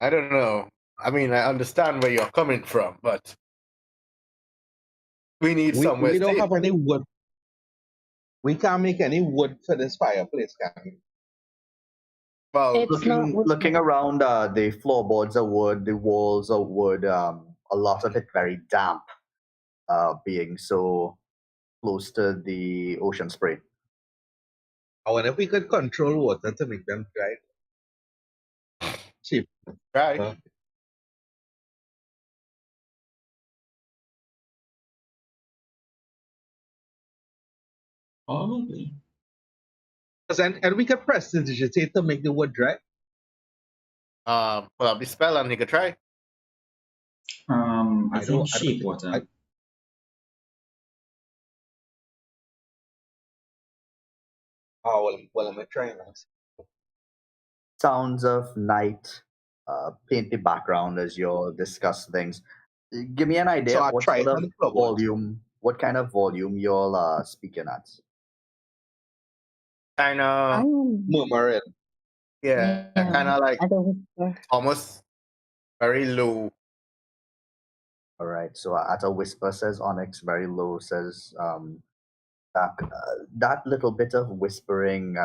I don't know. I mean, I understand where you're coming from, but we need somewhere We don't safe. have any wood. We can't make any wood for this fireplace, can we? Well, It's not Looking around, the floorboards are wood, the walls are wood. A lot of it very damp, being so close to the ocean spray. I wonder if we could control water to make them dry. Cheap. right. Probably. And we could press the digitate to make the wood dry. Pull up the spell and you could try. I I think don't shape think- water. Well, I'm trying this. Sounds of night paint the background as you discuss things. Give me an idea So of I'll what try sort it on of the floorboards. volume, what kind of volume you're speaking at. Kind of, Murmuring. yeah, kind of like I don't whisper. almost very low. All right. So at a whisper, says Onyx. Very low, says Dak. That little bit of whispering,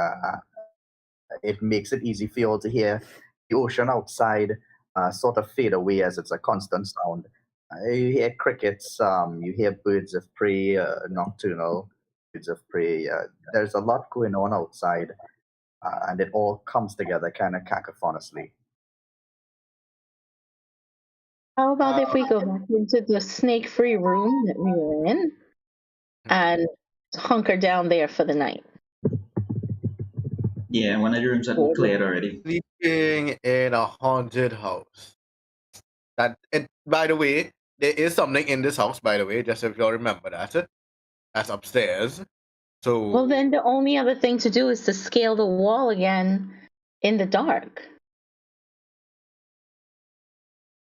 it makes it easy for you all to hear the ocean outside sort of fade away as it's a constant sound. You hear crickets, you hear birds of prey, nocturnal birds of prey. There's a lot going on outside, and it all comes together kind of cacophonously. How about if we go back into the snake-free room that we were in and hunker down there for the night? Yeah, one of the rooms had been cleared already. Sleeping in a haunted house. By the way, there is something in this house, by the way, just if you remember that. That's upstairs. So Well, then the only other thing to do is to scale the wall again in the dark.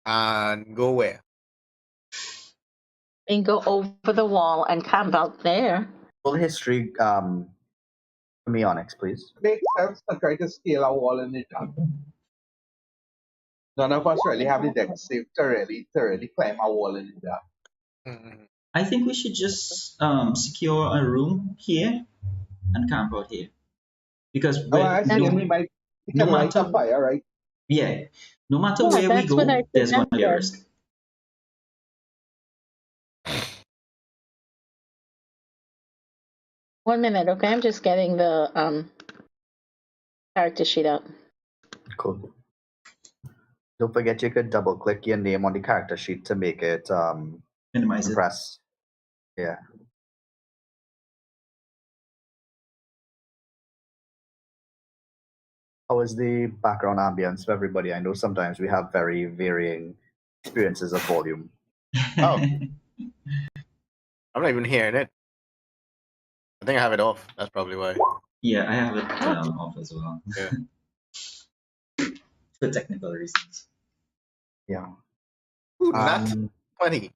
and go where? And go over the wall and camp out there. Full history, for me, Onyx, please. Makes sense to try to scale a wall in the dark. None of us really have the deck safe to really climb a wall in the dark. Mhm. I think we should just secure a room here and camp out here. Because I think we no can light a matter fire, right? yeah, no matter Yeah, where we that's what I go, there's going to be a suggested. risk. One minute, okay? I'm just getting the character sheet up. Cool. Don't forget you could double click your name on the character sheet to make it Minimize it. press. Yeah. How is the background ambience for everybody? I know sometimes we have very varying experiences of volume. Oh. I'm not even hearing it. I think I have it off. That's probably why. Yeah, I have it off as well. Yeah. For technical reasons. Yeah. Ooh, not funny.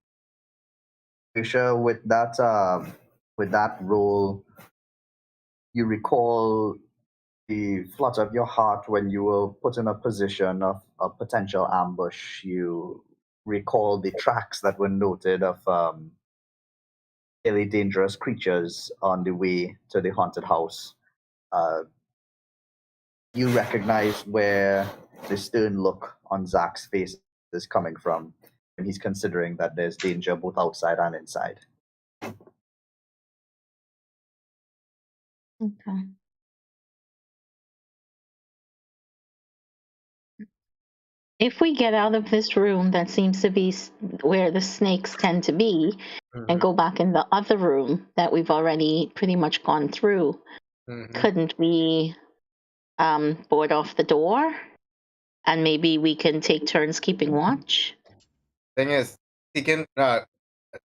Lucia, with that role, you recall the flutter of your heart when you were put in a position of a potential ambush. You recall the tracks that were noted of fairly dangerous creatures on the way to the haunted house. You recognize where the stern look on Zach's face is coming from, and he's considering that there's danger both outside and inside. Okay. If we get out of this room that seems to be where the snakes tend to be and go back in the other room that we've already pretty much gone through, couldn't we board off the door and maybe we can take turns keeping watch? Thing is, he can.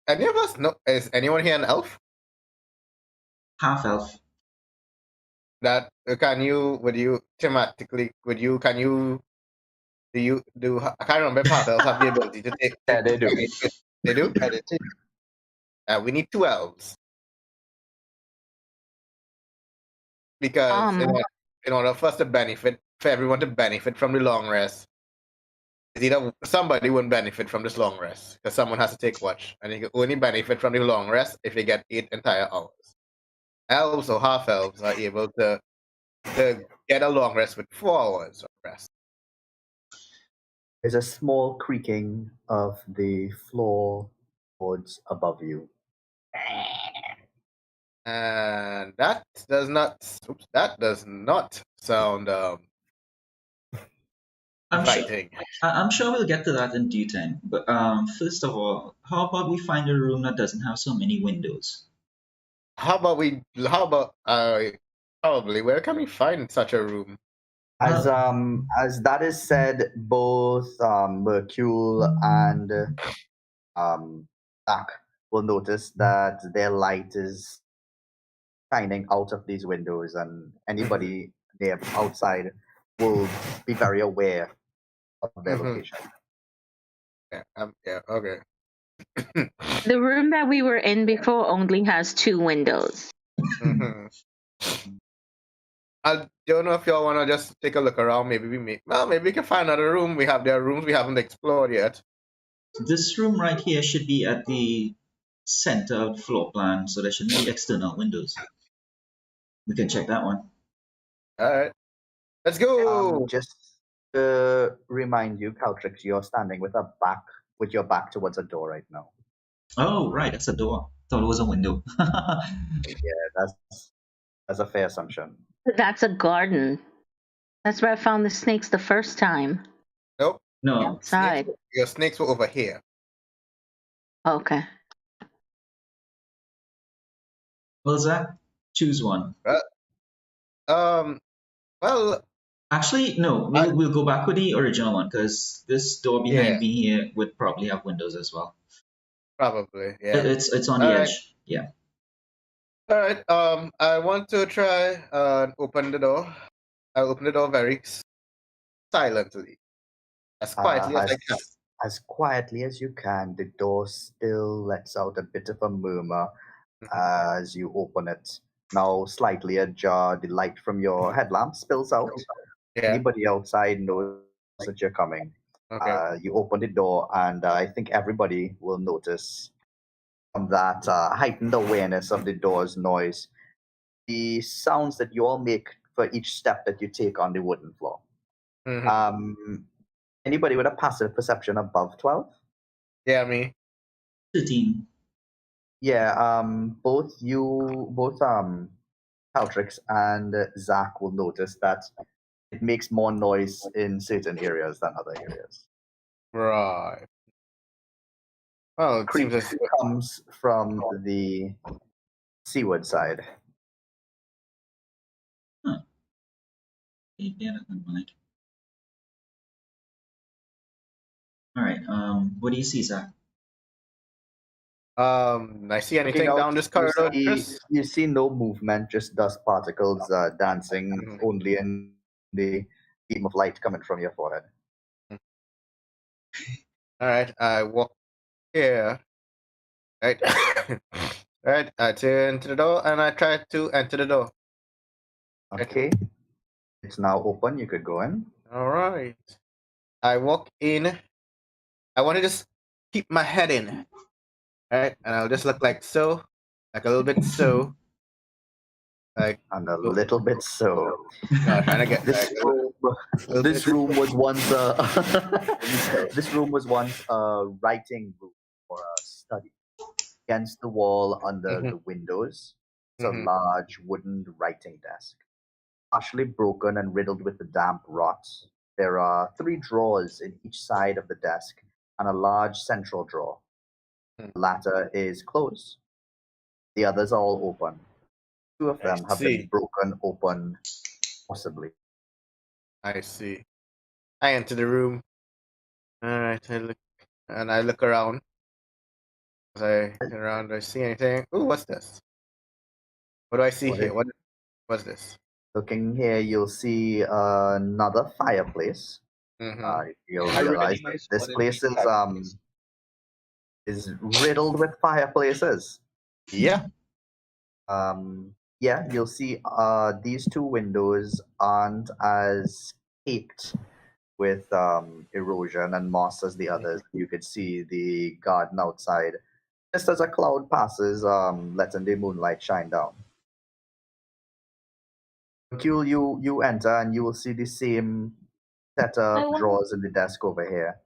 Any of us know? Is anyone here an elf? Half elf. That can you? Would you thematically? Would you? Can you? Do you do? I can't remember if half elves have the ability to take. Yeah, they do. They do. Editing. We need 2 elves because in order for us to benefit, for everyone to benefit from the long rest, either somebody wouldn't benefit from this long rest because someone has to take watch, and you can only benefit from the long rest if you get 8 entire hours. Elves or half elves are able to get a long rest with 4 hours of rest. There's a small creaking of the floorboards above you. And that does not sound I'm sure. inviting. I'm sure we'll get to that in due time. But first of all, how about we find a room that doesn't have so many windows? How about probably where can we find such a room? As that is said, both Mercule and Zach will notice that their light is shining out of these windows, and anybody there outside will be very aware of their Mhm. location. Yeah, okay. The room that we were in before only has 2 windows. Mhm. I don't know if y'all want to just take a look around. Maybe maybe we can find another room. There are rooms we haven't explored yet. This room right here should be at the center of the floor plan, so there shouldn't be external windows. We can check that one. All right, let's go. Just to remind you, Caltrix, you're standing with your back towards a door right now. Oh, right, that's a door. Thought it was a window. Yeah, that's a fair assumption. That's a garden. That's where I found the snakes the first time. Nope. No. Outside. Your snakes were over here. Okay. Well, Zach, choose one. Well, Actually, no. We'll go back with the original one because this door behind yeah, me here would probably have windows as well. probably, yeah. It's on All the right. edge. Yeah. All right. I want to try open the door. I open the door very silently, as quietly as I can. As quietly as you can, the door still lets out a bit of a murmur as you open it. Now slightly ajar, the light from your headlamp spills out. Yeah. Anybody outside knows that you're coming. Okay. You open the door, and I think everybody will notice from that heightened awareness of the door's noise, the sounds that you all make for each step that you take on the wooden floor. Mhm. Anybody with a passive perception above 12? Yeah, me. 13. Yeah, both Caltrix and Zach will notice that it makes more noise in certain areas than other areas. Right. Well, it Creak seems as comes from the seaward side. Huh. Bear that in mind. All right. What do you see, Zach? I see Looking anything out, down this corridor, Chris? you see no movement, just dust particles dancing Mhm. only in the beam of light coming from your forehead. All right, I walk here. Right. Right, I turn to the door and I try to enter the door. Okay, it's now open. You could go in. All right. I walk in. I want to just keep my head in. Right, and I'll just look like so, like a little bit so, like And a oh, little bit so. no, trying to get This like room, little this bit. room was once this room was once a writing room or a study. Against the wall under Mhm, the windows, it's a mhm. large wooden writing desk, partially broken and riddled with the damp rot. There are 3 drawers in each side of the desk and a large central drawer. Hmm. The latter is closed. The others are all open. 2 of I them have been see. broken open, possibly. I see. I enter the room. All right, I look around. As I turn around, do I see anything? Ooh, what's this? What do I see What here? is What's this? Looking here, you'll see another fireplace. Mm-hmm. You'll I realize that recognize this one of place these fireplaces. is riddled with fireplaces. Yeah. Yeah, you'll see these 2 windows aren't as caked with erosion and moss as the others. You could see the garden outside just as a cloud passes, letting the moonlight shine down. Q, you enter and you will see the same set of drawers in the desk over here.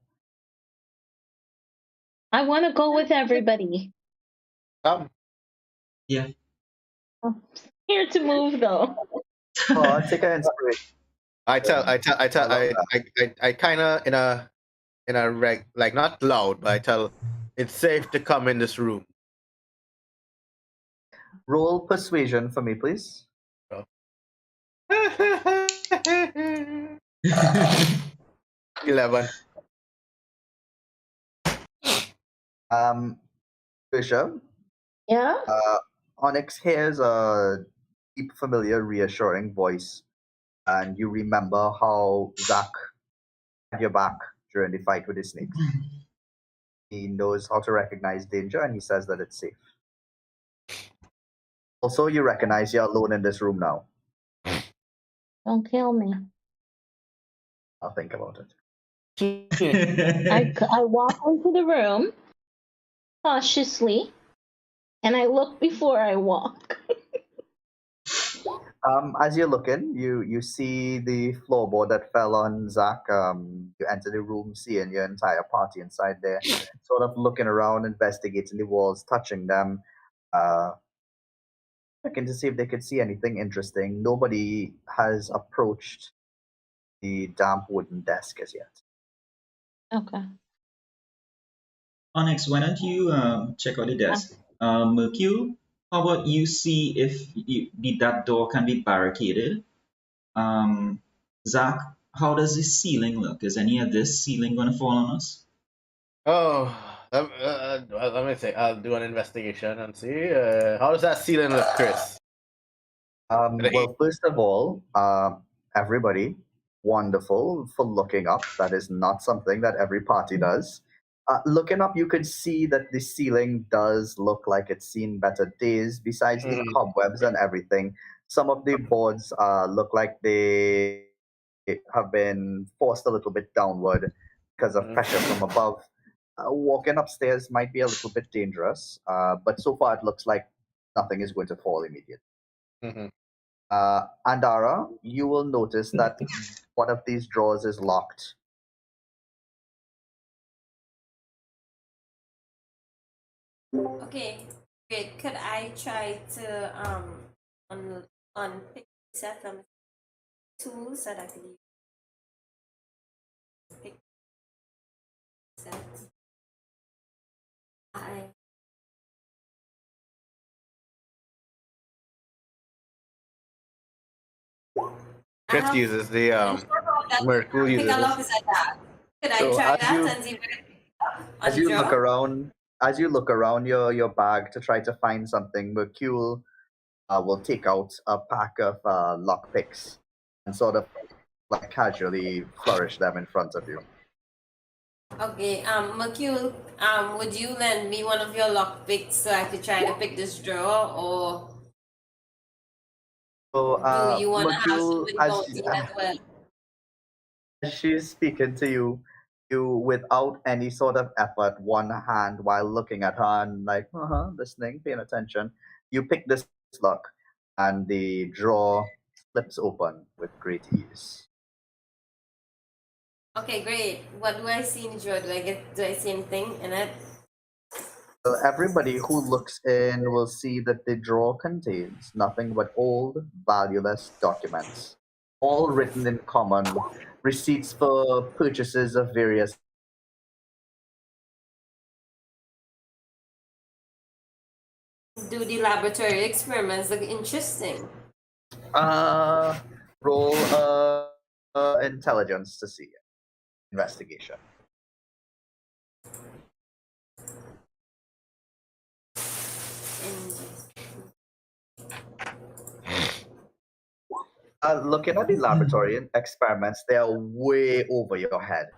I want to go with everybody. Yeah. I'm scared to move though. Oh, take an inspiration. I kind of in a like not loud, but I tell it's safe to come in this room. Roll persuasion for me, please. 11. Bishop, Yeah. Onyx hears a deep, familiar, reassuring voice, and you remember how Zach had your back during the fight with the snakes. He knows how to recognize danger, and he says that it's safe. Also, you recognize you're alone in this room now. Don't kill me. I'll think about it. I walk into the room cautiously, and I look before I walk. As you're looking, you see the floorboard that fell on Zach. You enter the room, seeing your entire party inside there, sort of looking around, investigating the walls, touching them, looking to see if they could see anything interesting. Nobody has approached the damp wooden desk as yet. Okay. Onyx, why don't you check out the desk? Mercule, how about you see if that door can be barricaded? Zach, how does the ceiling look? Is any of this ceiling going to fall on us? Oh, let me say. I'll do an investigation and see. How does that ceiling look, Chris? Well, first of all, everybody, wonderful for looking up. That is not something that every party does. Looking up, you could see that the ceiling does look like it's seen better days. Besides the cobwebs and everything, some of the boards look like they have been forced a little bit downward because of pressure from above. Walking upstairs might be a little bit dangerous, but so far it looks like nothing is going to fall immediately. Andara, you will notice that one of these drawers is locked. Okay, great. Could I try to unpick set them tools that I could use? Pick sets. I Chris have, uses the I'm sure about that. Mercule Pick uses a lock it. is at that. Could I So try as that you- and see if it on As the you drawer? look around your bag to try to find something, Mercule will take out a pack of lock picks and sort of like casually flourish them in front of you. Okay, Mercule, would you lend me one of your lock picks so I could try to pick this drawer, or So, do you want to have Mercule, somebody bounty as well? as she's speaking to you, you without any sort of effort, one hand while looking at her and like, listening, paying attention, you pick this lock and the drawer slips open with great ease. Okay, great. What do I see in the drawer? Do I see anything in it? So everybody who looks in will see that the drawer contains nothing but old, valueless documents, all written in common, receipts for purchases of various. Do the laboratory experiments look interesting? Roll intelligence to see it. Investigation. Looking at the laboratory experiments, they are way over your head.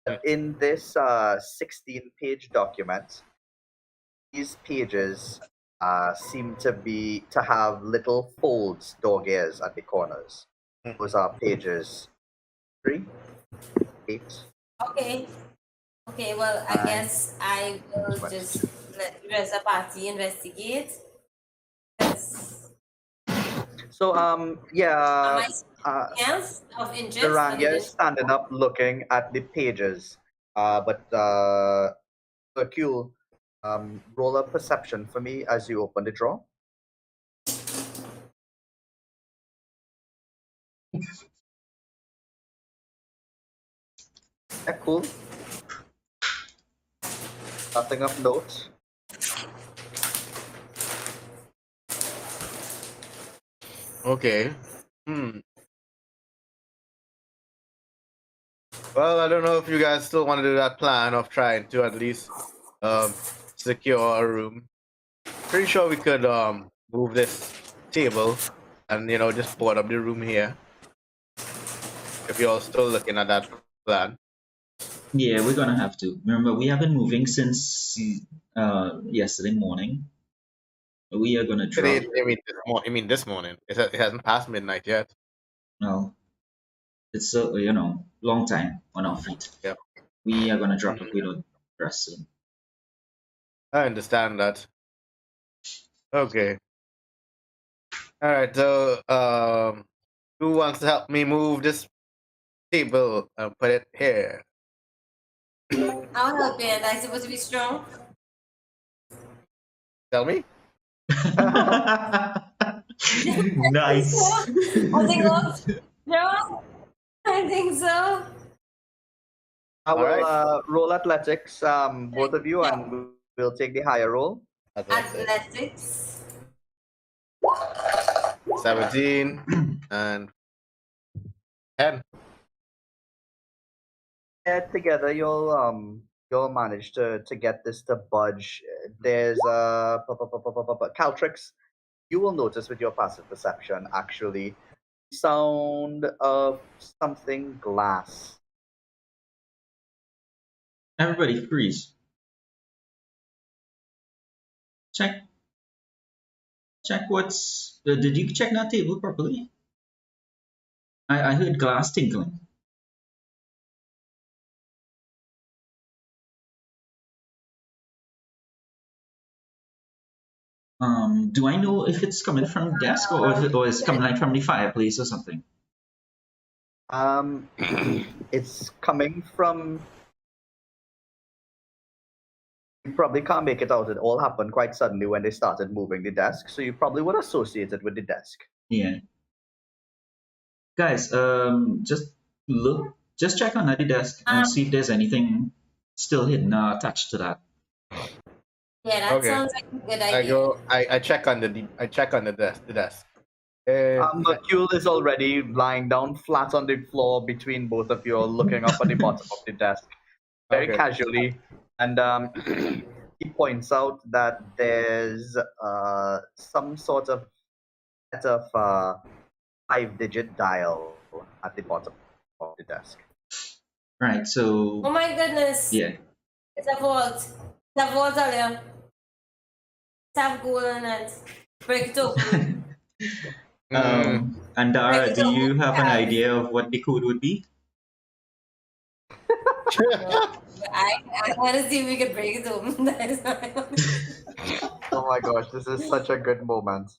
And in this 16-page document, these pages seem to have little folds, dog ears at the corners. Those are pages 3, 8. Okay. Okay, well, I 9. guess I will 20. just let the rest of the party investigate. 'Cause So am I seeing uh, anything else of interest other Durania than is standing up looking at the pages. But Hercule, roll a perception for me as you open the drawer. Yeah, cool. Nothing of note. Okay. Well, I don't know if you guys still want to do that plan of trying to at least secure a room. Pretty sure we could move this table and just board up the room here. If you're still looking at that plan. Yeah, we're gonna have to. Remember, we have been moving since yesterday morning. We are gonna drop. Today, I mean this morning. It hasn't passed midnight yet. Well, it's a long time on our feet. Yep. We are gonna drop if Mhm. we don't rest soon. I understand that. Okay. All right. So, who wants to help me move this table and put it here? I'll help you, and I'm supposed to be strong. Tell me. Nice. I think so. No, I think so. I All right. will roll athletics, both of you, Yeah. and we'll take the higher roll. Athletics. 17 and 10. Yeah, together you'll manage to get this to budge. There's Caltrix. You will notice with your passive perception actually sound of something glass. Everybody freeze. Check. Check what's. Did you check that table properly? I heard glass tinkling. Do I know if it's coming from the desk or if or it's coming like from the fireplace or something? It's coming from. You probably can't make it out. It all happened quite suddenly when they started moving the desk, so you probably would associate it with the desk. Yeah. Guys, just check under the desk and see if there's anything still hidden attached to that. Yeah, that Okay. sounds like a good I idea. go. I check on the desk. The desk. Mercule is already lying down flat on the floor between both of you, looking up at the bottom of the desk, very Okay. casually. And he points out that there's some sort of set of 5-digit dial at the bottom of the desk. Right. Oh So my goodness. yeah. It's a vault. It's a vault, Alia. It's have gold in it. Break it open. And Dara, Break it do you open. have an idea of what the code would be? I want to see if we can break it open. That is what I want to see. Oh my gosh, this is such a good moment.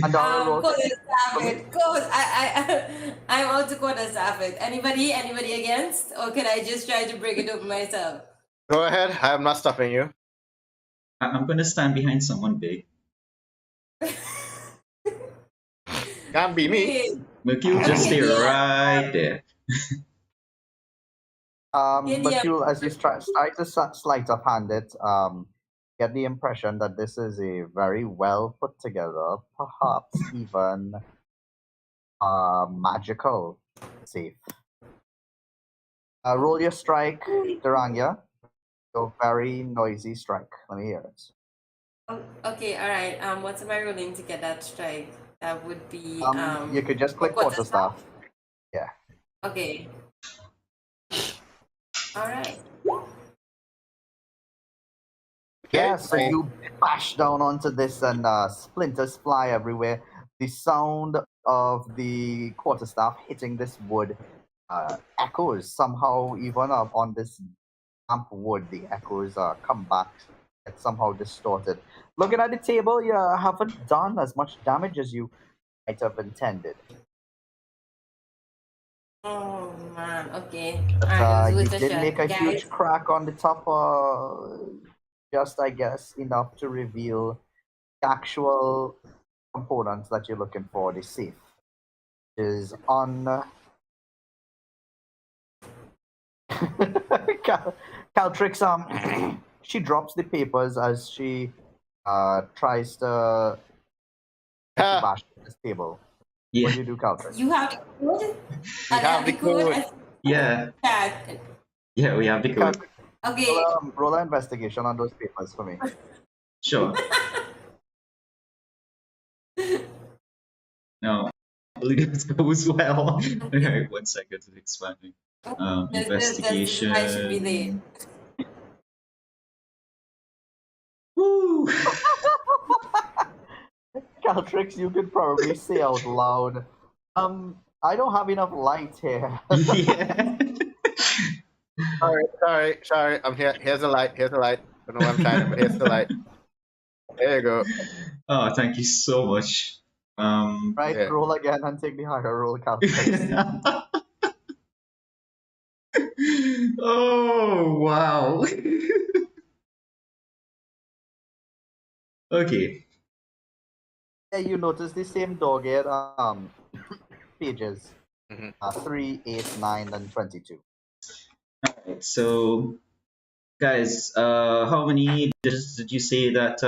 And Dara rolls. Quarter staff it. Code. I'm out to quarter staff it. Anybody against? Or can I just try to break it open myself? Go ahead. I am not stopping you. I'm gonna stand behind someone big. Can't be me. Wait. Mercule, just stay right there. Mercule, as you try to sleight of hand it, get the impression that this is a very well put together, perhaps even magical safe. Roll your strike, Duranya. Your very noisy strike. Let me hear it. Oh, okay, all right. What am I rolling to get that strike? That would be You could just click quarterstaff. Yeah. Okay. All right. Yeah, so you bash down onto this and splinters fly everywhere. The sound of the quarterstaff hitting this wood echoes somehow, even on this damp wood, the echoes come back, get somehow distorted. Looking at the table, you haven't done as much damage as you might have intended. Oh man. Okay. But Alright, it was you worth a did shot, make a guys. huge crack on the top, just I guess enough to reveal the actual components that you're looking for. The safe is on. Caltrix, she drops the papers as she tries to Ha! bash this table. What Yeah. do you do, Caltrix? You have the code? We I have the code. Yeah. Chat. Yeah, we have the code. Caltrix, Okay. roll an investigation on those papers for me. Sure. No. It goes well. Alright, 1 second, it's expanding. This is why I should be late. Investigation. Woo! Caltrix, you could probably say out loud, I don't have enough light here. Yeah. Sorry. I'm here. Here's the light. I don't know what I'm trying to, but here's the light. There you go. Oh, thank you so much. Right, Yeah. roll again and take the higher roll, Caltrix. Oh, wow. Okay. Yeah, you notice the same dog here, pages Mhm. 3, 8, 9, and 22. Alright, so guys, how many digits did you say that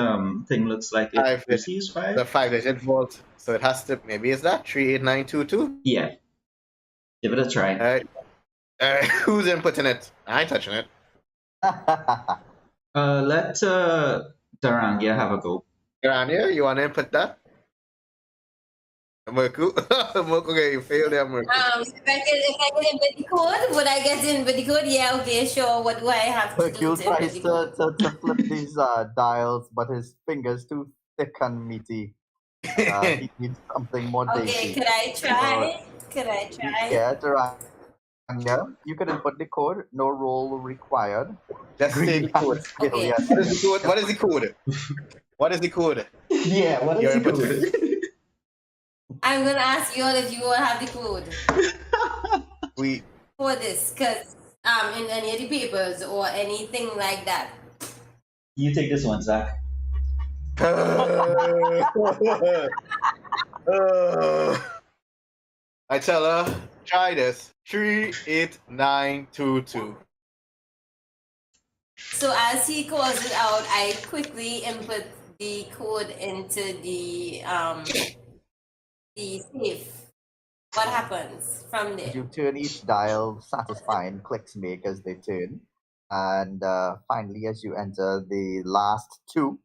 thing looks like it 5 digits. receives? The 5? 5-digit vault. So it has to. Maybe it's that 38922. Yeah. Give it a try. All right. Who's inputting it? I ain't touching it. Let Darangia have a go. Grania, you want to input that? Merku? Merku, okay, you failed there, Merku. If I get input the code, would I get input the code? Yeah, okay, sure. What do I have to do Hercule to input tries the code? to flip these dials, but his fingers too thick and meaty. He needs something more Okay, dainty. could I try? Could I try? Yeah, Taranga, you can input the code. No roll required. Just say the code. Skill, Okay. yes. What is the code? What is the code? What is the code? Yeah, what You're is the inputting. code? I'm gonna ask you all if you all have the code We for this, cause in any of the papers or anything like that. You take this one, Zach. I tell her, try this. 38922. So as he calls it out, I quickly input the code into the safe. What happens from there? You turn each dial, satisfying clicks make as they turn. And finally, as you enter the last two,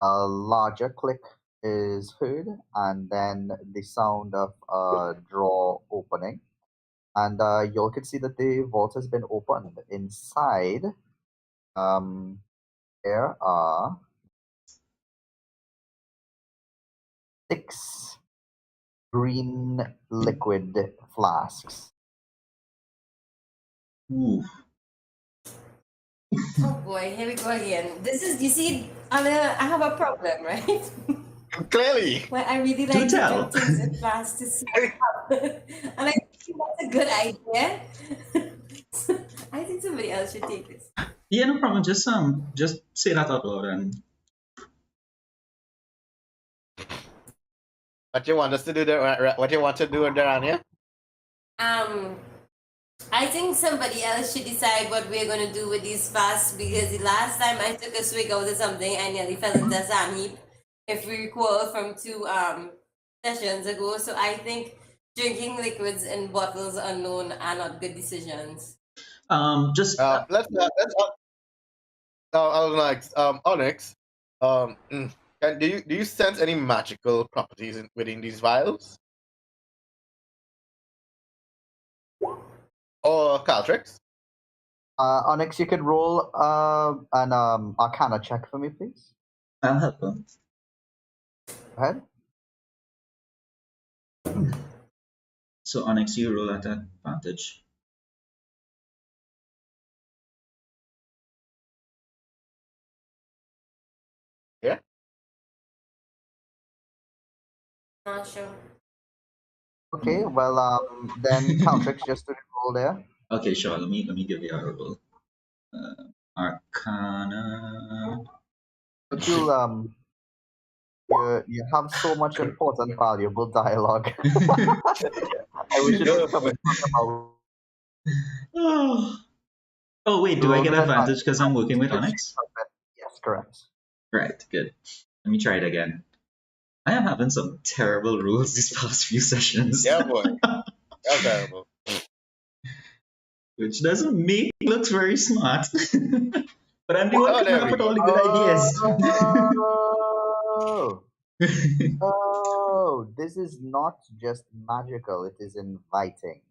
a larger click is heard, and then the sound of a drawer opening. And you all can see that the vault has been opened. Inside, there are 6 green liquid flasks. Ooh. Oh boy, here we go again. This is, you see, I have a problem, right? Clearly. Well, I really like to tell. do things in fast to see what happens. And I think that's a good idea. I think somebody else should take this. Yeah, no problem. Just say that out loud and What you want us to do there? What you want to do there, Anya? I think somebody else should decide what we're gonna do with these fasts, because the last time I took a swig out of something, I nearly fell into a sand heap. If we recall from 2 sessions ago, so I think drinking liquids in bottles unknown are not good decisions. just Let's. I was like, Onyx. Do you sense any magical properties within these vials? Or Caltrix? Onyx, you can roll an Arcana check for me, please. I'll help them. Go ahead. So Onyx, you roll at advantage. Yeah. Not sure. Okay, well, then Caltrix just to roll there. Okay, sure. Let me give you a roll. Arcana. But you have so much important, valuable dialogue. I wish it was coming from about. Oh wait, do I Roll get with advantage because I'm working with Yes, Onyx? Yes, correct. Right, good. Let me try it again. I am having some terrible rules these past few sessions. Yeah, boy. That's terrible. Which doesn't make me look very smart. But I'm the one Oh, coming there up we with go. all the good ideas. Oh, oh, this is not just magical, it is inviting.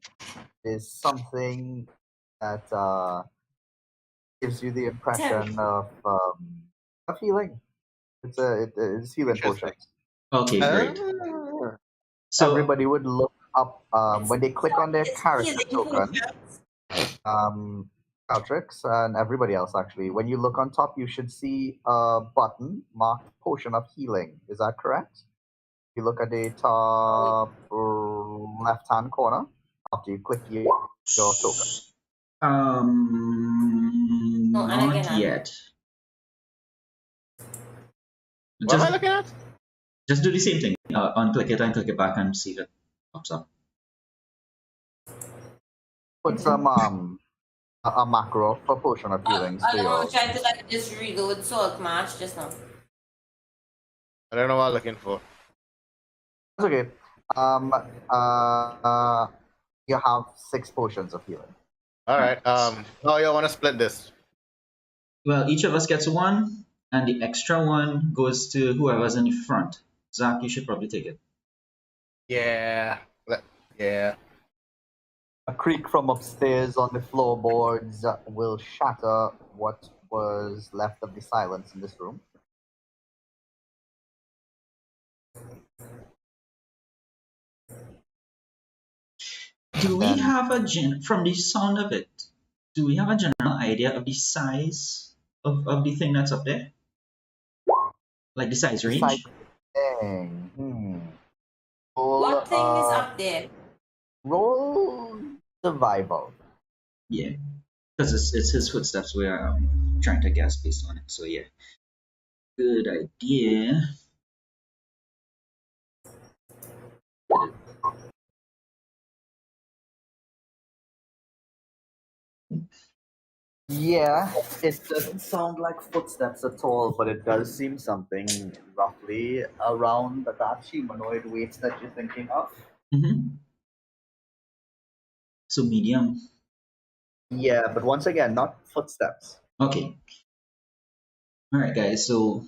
There's something that gives you the impression of healing. It's healing Interesting. potions. Okay, great. Ah. So, Everybody would look up It's, when they click on their it's character healing token. potions. Caltrix and everybody else actually. When you look on top, you should see a button marked Potion of Healing. Is that correct? You look at the top left-hand corner after you click your token. No, and not again, yet. What am I Just looking at? just do the same thing. Unclick it and click it back and see if it pops up. Put some a macro for Potion of Healings I for don't know, your. trying to like just reload Saltmarsh just now. I don't know what I'm looking for. That's okay. You have 6 potions of healing. All right. Oh, you want to split this? Well, each of us gets one, and the extra one goes to whoever's in the front. Zach, you should probably take it. Yeah. Yeah. A creak from upstairs on the floorboards will shatter what was left of the silence in this room. Do we Then have from the sound of it, do we have a general idea of the size of the thing that's up there? Like the size decide range? thing. Roll, What thing is up there? roll survival. Yeah. Because it's his footsteps we are trying to guess based on it. So yeah. Good idea. Yeah, it doesn't sound like footsteps at all, but it does seem something roughly around that humanoid weight that you're thinking of. Mm-hmm. So medium. Yeah, but once again, not footsteps. Okay. Alright guys, so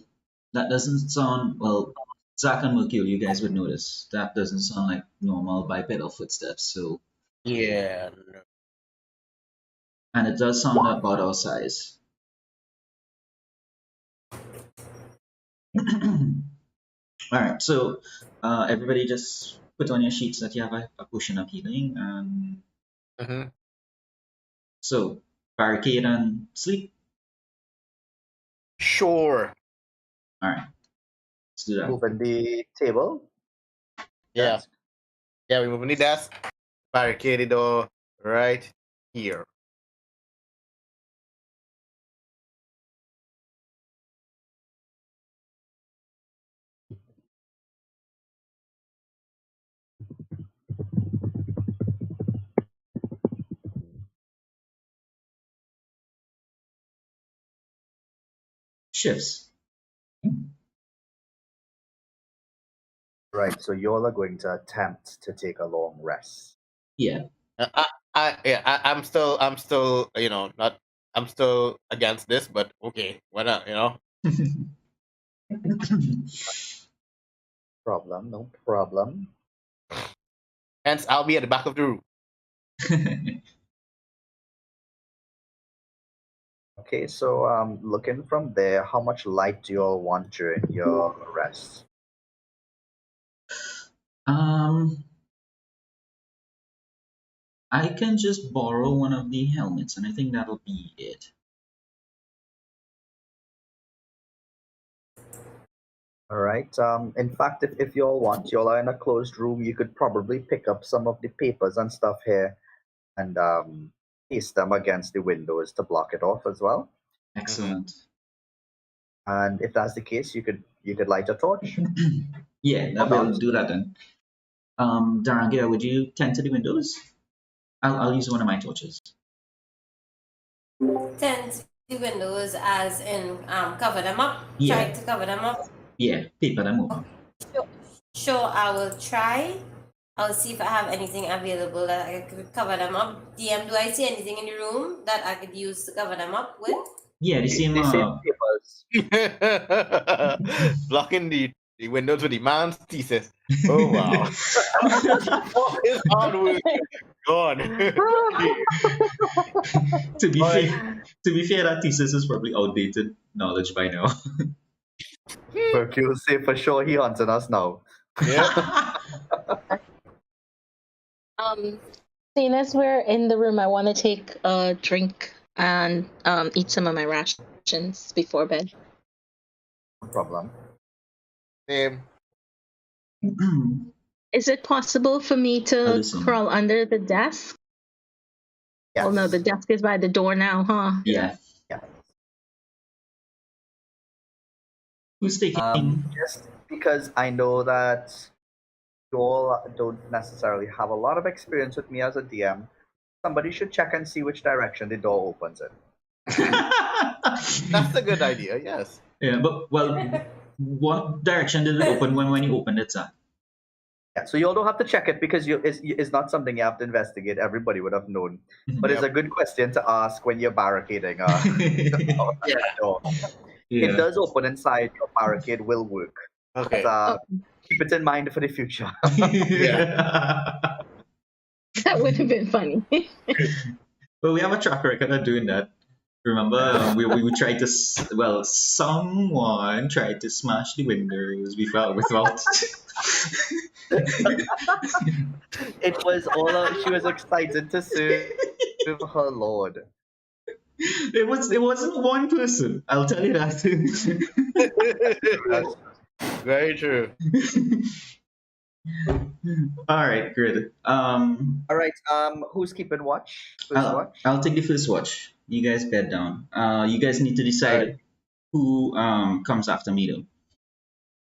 that doesn't sound well Zach and Mercule, you guys would notice. That doesn't sound like normal bipedal footsteps, so Yeah. No. and it does sound about our size. Alright, so everybody just put on your sheets that you have a potion of healing and Mm-hmm. so barricade and sleep. Sure. Alright, let's do that. Moving the table. Yeah. Desk. Yeah. We move in the desk. Barricade the door right here. Shifts. Right, so you all are going to attempt to take a long rest. Yeah. I'm still, not. I'm still against this, but okay, why not? Problem, no problem. Hence, I'll be at the back of the room. Okay, so looking from there, how much light do you all want during your rest? um I can just borrow one of the helmets, and I think that'll be it. All right. In fact, if you all want, you all are in a closed room. You could probably pick up some of the papers and stuff here and paste them against the windows to block it off as well. Excellent. And if that's the case, you could light a torch. Yeah, Or we'll not. do that then. Darangia, would you tend to the windows? I'll use one of my torches. Tend the windows as in cover them up. Yeah. Try to cover them up. Yeah, paper them over. Sure, I will try. I'll see if I have anything available that I could cover them up. DM, do I see anything in the room that I could use to cover them up with? Yeah, the same. The same papers. Blocking the windows with the man's thesis. Oh wow. All his hard work gone. to be fair, that thesis is probably outdated knowledge by now. Mercure say for sure he hunting us now. Yeah. Seeing as we're in the room, I want to take a drink and eat some of my rations before bed. No problem. Same. Is it possible for me to Listen. crawl under the desk? Yes. Oh no, the desk is by the door now, huh? Yeah. Yeah. Who's taking? Just because I know that you all don't necessarily have a lot of experience with me as a DM, somebody should check and see which direction the door opens in. That's a good idea, yes. Yeah, but well, what direction did it open when you opened it, Zach? Yeah, so you all don't have to check it because it's not something you have to investigate. Everybody would have known. But it's a good question to ask when you're barricading the door. It Yeah. does open inside. Your barricade will work. Okay. But, keep it in mind for the future. That would have been funny. Well, we have a track record of doing that. Remember, we tried to, someone tried to smash the windows without. It was she was excited to serve her lord. It wasn't one person. I'll tell you that. Very true. All right, good. All right. Who's keeping watch? Watch? I'll take the first watch. You guys bed down. You guys need to decide who comes after me though.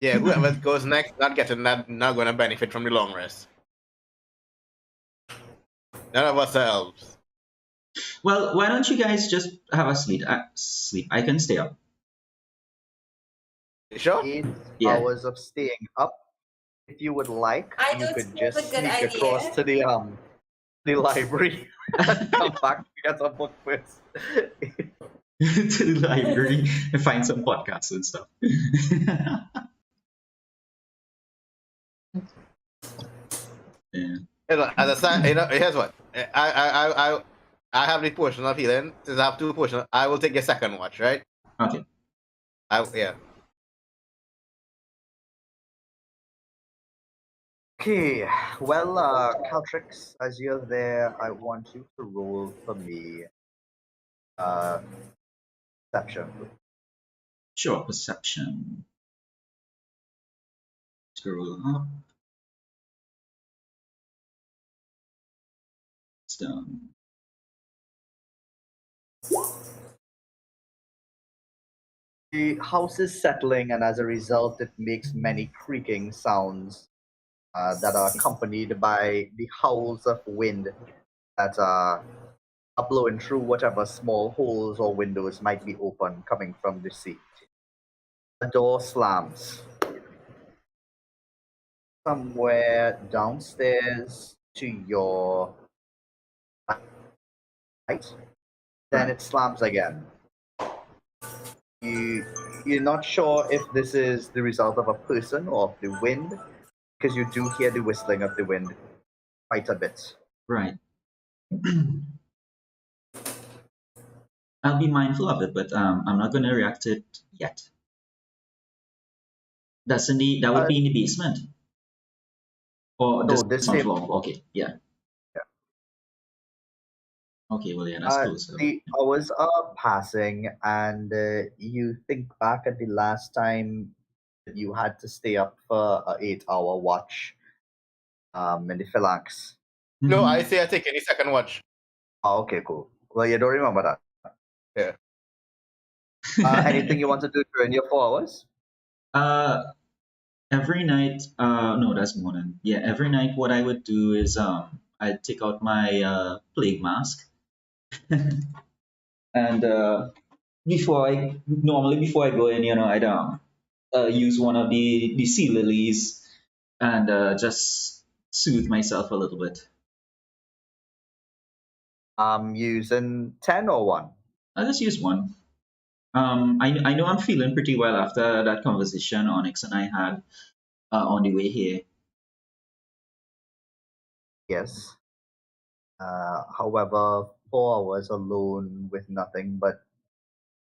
Yeah, whoever goes next, not going to benefit from the long rest. None of us are elves. Well, why don't you guys just have a sleep? I can stay up. You sure? 8 Yeah. hours of staying up. If you would like, I you don't could think that's just a good sneak idea. across to the library. Come back to get a book first. To the library and find some podcasts and stuff. Yeah. As a sign, here's what. I have the portion of healing. Since I have 2 portions, I will take your second watch, right? Okay. Yeah. Okay, well, Caltrix, as you're there, I want you to roll for me. Perception. Sure, perception. Scroll up. It's done. The house is settling, and as a result, it makes many creaking sounds that are accompanied by the howls of wind that are blowing through whatever small holes or windows might be open coming from the sea. The door slams. Somewhere downstairs to your right, then it slams again. You're not sure if this is the result of a person or of the wind, because you do hear the whistling of the wind quite a bit. Right. I'll be mindful of it, but I'm not going to react to it yet. That would be in the basement. Or No, this this one same floor. Okay, yeah. Okay, well, yeah, that's closer. The hours are passing, and you think back at the last time that you had to stay up for an 8-hour watch in the phalanx. No, Mhm. I say I take any second watch. Oh, okay, cool. Well, you don't remember that. Yeah. Anything you want to do during your 4 hours? uh, every night, no, that's morning. Yeah, every night, what I would do is I'd take out my plague mask, and before I go in, I'd use one of the sea lilies and just soothe myself a little bit. Using 10 or 1? I'll just use one. I know I'm feeling pretty well after that conversation Onyx and I had on the way here. Yes. However, 4 hours alone with nothing but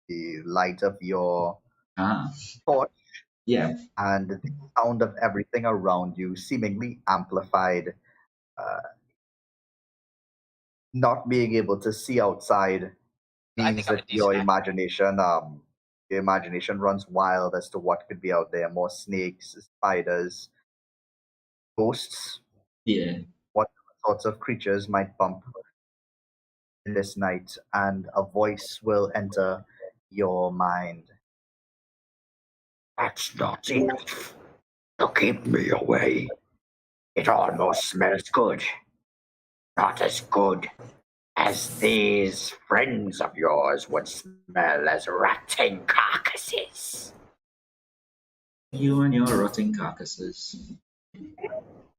the light of your Ah, torch yeah, and the sound of everything around you seemingly amplified, uh, not being able to see outside means that your imagination runs wild as to what could be out there. More snakes, spiders, ghosts, yeah. what sorts of creatures might bump in this night, and a voice will enter your mind. That's not enough to keep me away. It almost smells good. Not as good as these friends of yours would smell as rotting carcasses. You and your rotting carcasses.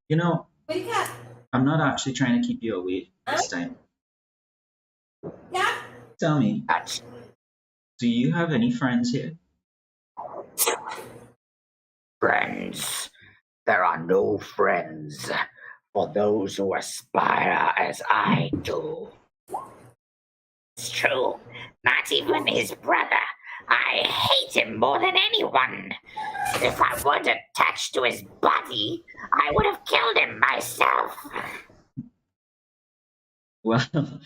You know, What do you got? I'm not actually trying to keep you away this time. Yeah. Tell me, That's do you have any friends here? friends. There are no friends for those who aspire as I do. It's true. Not even his brother. I hate him more than anyone. If I weren't attached to his body, I would have killed him myself. Well, I think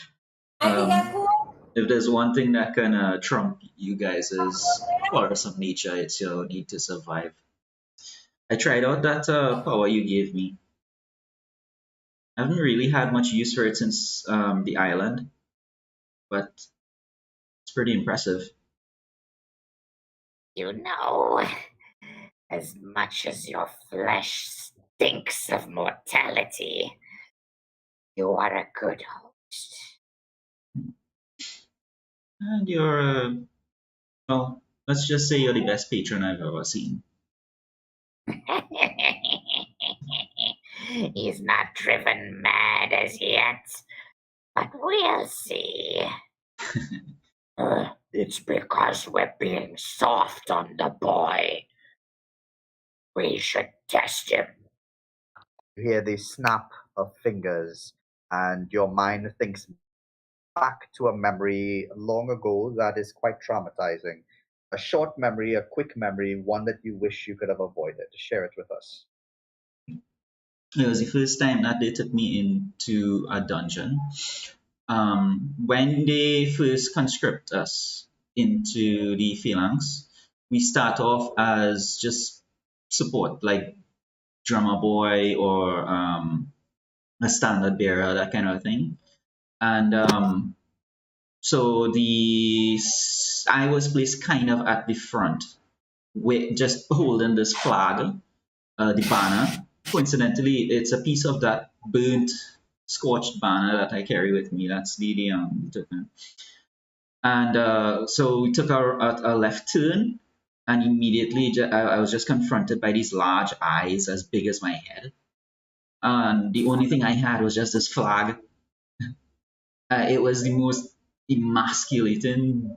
that's um, cool. if there's one thing that can trump you guys is force of nature, it's your need to survive. I tried out that power you gave me. I haven't really had much use for it since the island, but it's pretty impressive. You know, as much as your flesh stinks of mortality, you are a good host. And you're, well, let's just say you're the best patron I've ever seen. He's not driven mad as yet, but we'll see. It's because we're being soft on the boy. We should test him. You hear the snap of fingers, and your mind thinks back to a memory long ago that is quite traumatizing. A short memory, a quick memory, one that you wish you could have avoided. Share it with us. It was the first time that they took me into a dungeon. When they first conscript us into the phalanx, we start off as just support, like drummer boy or a standard bearer, that kind of thing. And so I was placed kind of at the front, with just holding this flag, the banner. Coincidentally, it's a piece of that burnt, scorched banner that I carry with me. That's the token. And so we took a left turn, and immediately I was just confronted by these large eyes as big as my head. And the only thing I had was just this flag. It was the most emasculating,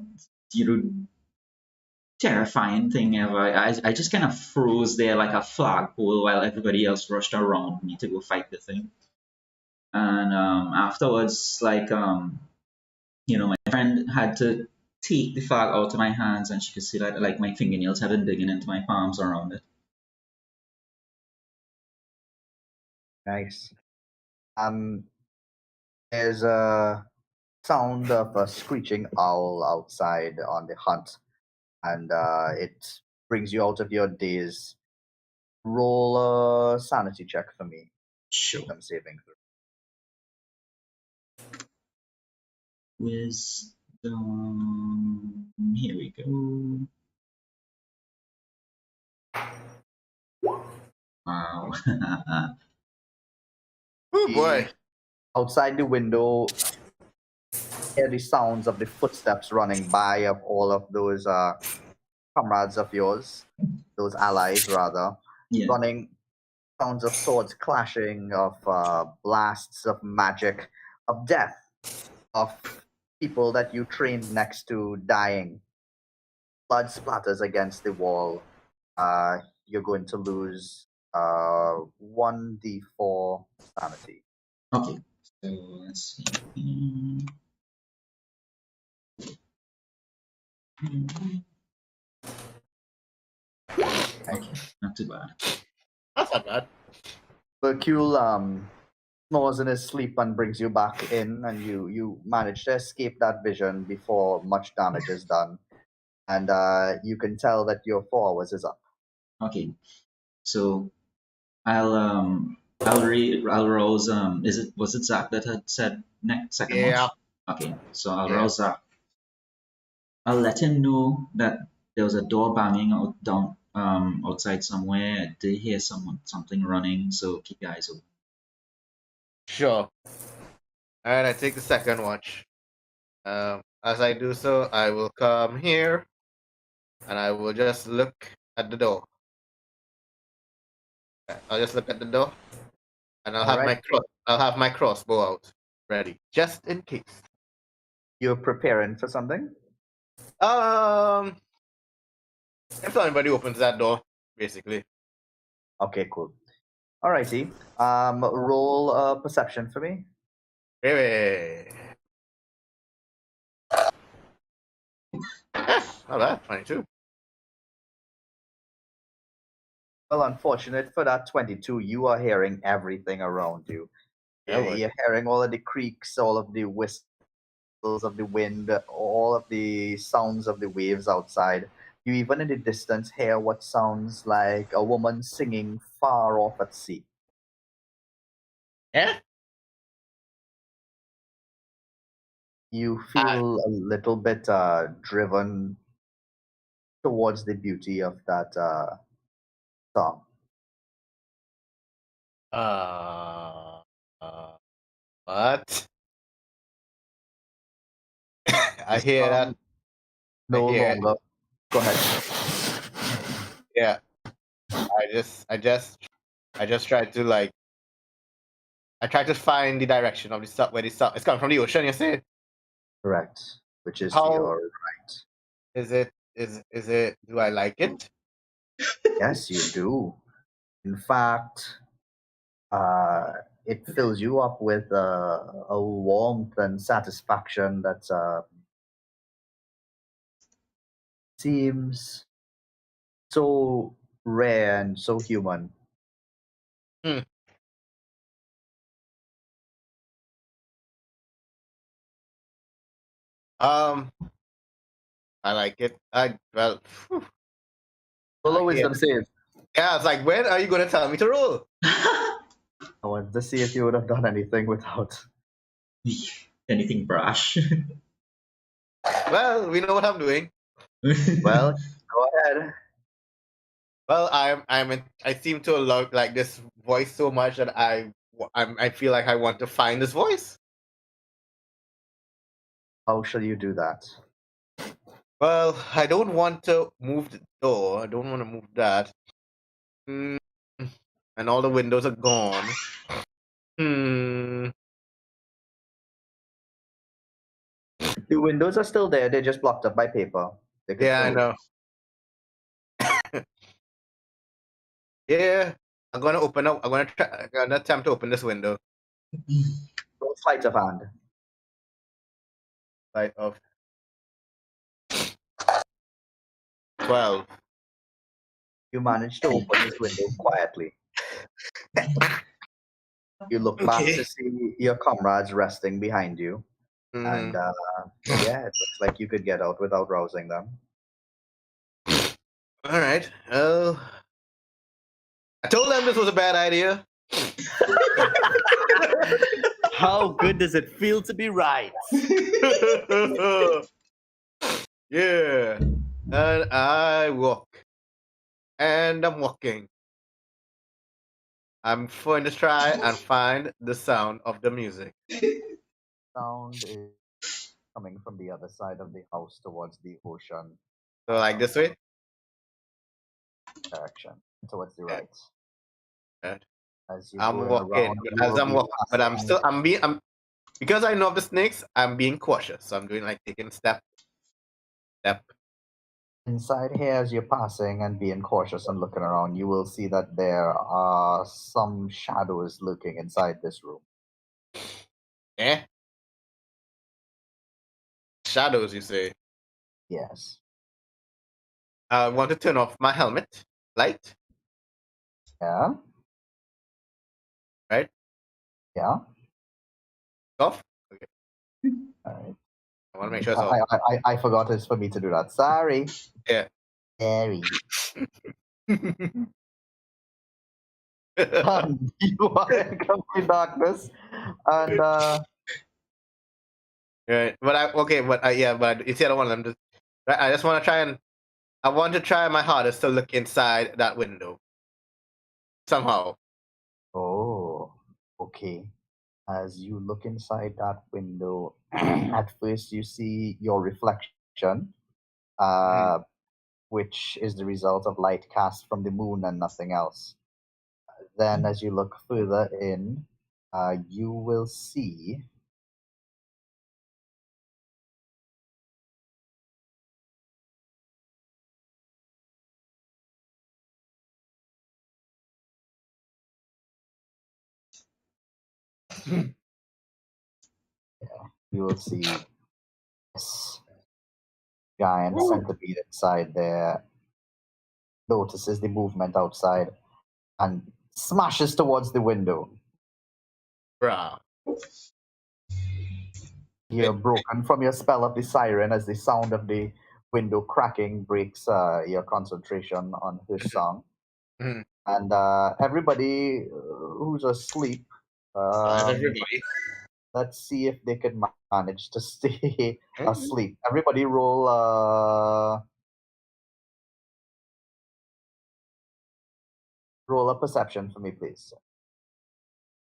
terrifying thing ever. I just kind of froze there like a flagpole while everybody else rushed around me to go fight the thing. And afterwards, like, my friend had to take the flag out of my hands, and she could see that like my fingernails had been digging into my palms around it. Nice. There's a sound of a screeching owl outside on the hunt, and it brings you out of your daze. Roll a sanity check for me. Sure. I'm saving through. Wisdom. Here we go. Wow. Oh boy. Outside the window, hear the sounds of the footsteps running by of all of those comrades of yours, those allies rather, Yeah. running. Sounds of swords clashing, of blasts of magic, of death, of people that you trained next to dying. Blood splatters against the wall. You're going to lose 1d4 sanity. Okay. So let's see. Okay, not too bad. That's not bad. Hercule snores in his sleep and brings you back in, and you manage to escape that vision before much damage is done. And you can tell that your 4 hours is up. Okay. So I'll rouse was it Zach that had said next second Yeah. watch? Okay, so I'll Yeah. rouse Zach. I'll let him know that there was a door banging outside somewhere. I did hear something running, so keep your eyes open. Sure. And I take the second watch. As I do so, I will come here and I will just look at the door. I'll just look at the door and I'll have my crossbow out ready just in case. You're preparing for something? If anybody opens that door, basically. Okay, cool. Alrighty. Roll perception for me. Baby. Not bad, 22. Well, unfortunate for that 22, you are hearing everything around you. Yeah, boy. You're hearing all of the creaks, all of the whistles of the wind, all of the sounds of the waves outside. You even in the distance hear what sounds like a woman singing far off at sea. Yeah? You feel a little bit driven towards the beauty of that song. What? I The hear that. song no I hear it. longer. Go ahead. Yeah. I just tried to I tried to find the direction of the stuff where the stuff it's coming from the ocean, you see? Correct. Which is to How your right. is it do I like it? Yes, you do. In fact, it fills you up with a warmth and satisfaction that seems so rare and so human. Hmm. I like it. Well whew. Roll a Yeah. wisdom save. Yeah, it's like when are you gonna tell me to roll? I wanted to see if you would have done anything without. Anything brash? Well, we know what I'm doing. Well, go ahead. Well, I seem to love like this voice so much that I feel like I want to find this voice. How shall you do that? Well, I don't want to move the door. I don't want to move that. Mm, and all the windows are gone. Hmm. The windows are still there. They're just blocked up by paper. They could Yeah, I still know. Yeah, I'm gonna open up. I'm gonna attempt to open this window. roll sleight of hand. Light of 12. You manage to open this window quietly. You look back Okay. to see your comrades resting behind you. And Mhm. yeah, it looks like you could get out without rousing them. All right. Oh, I told them this was a bad idea. How good does it feel to be right? Yeah. And I walk. And I'm walking. I'm going to try and find the sound of the music. Sound is coming from the other side of the house towards the ocean So like this way? direction, towards the Yeah. right. Right. As you're I'm going walking, around, you but as will I'm be walking, but passing. I'm because I know of the snakes, I'm being cautious. So I'm doing like taking step. Inside here, as you're passing and being cautious and looking around, you will see that there are some shadows lurking inside this room. Eh? Shadows, you say? Yes. I want to turn off my helmet light, Yeah. right? Yeah. Off. Okay. All right. I want to make sure it's off. I forgot it's for me to do that. Sorry. Yeah. Sorry. And you are in complete darkness. And Right. But you see, I don't want them to. Right. I just want to try and. I want to try my hardest to look inside that window. Somehow. oh, okay. As you look inside that window, at first you see your reflection, uh, which is the result of light cast from the moon and nothing else. Then, as you look further in, you will see you will see this giant centipede inside there. Notices the movement outside and smashes towards the window. Bruh. You're broken from your spell of the siren as the sound of the window cracking breaks your concentration on her song. Mhm. And everybody who's asleep, That's um, everybody. let's see if they can manage to stay Mhm. asleep. Everybody roll a perception for me, please.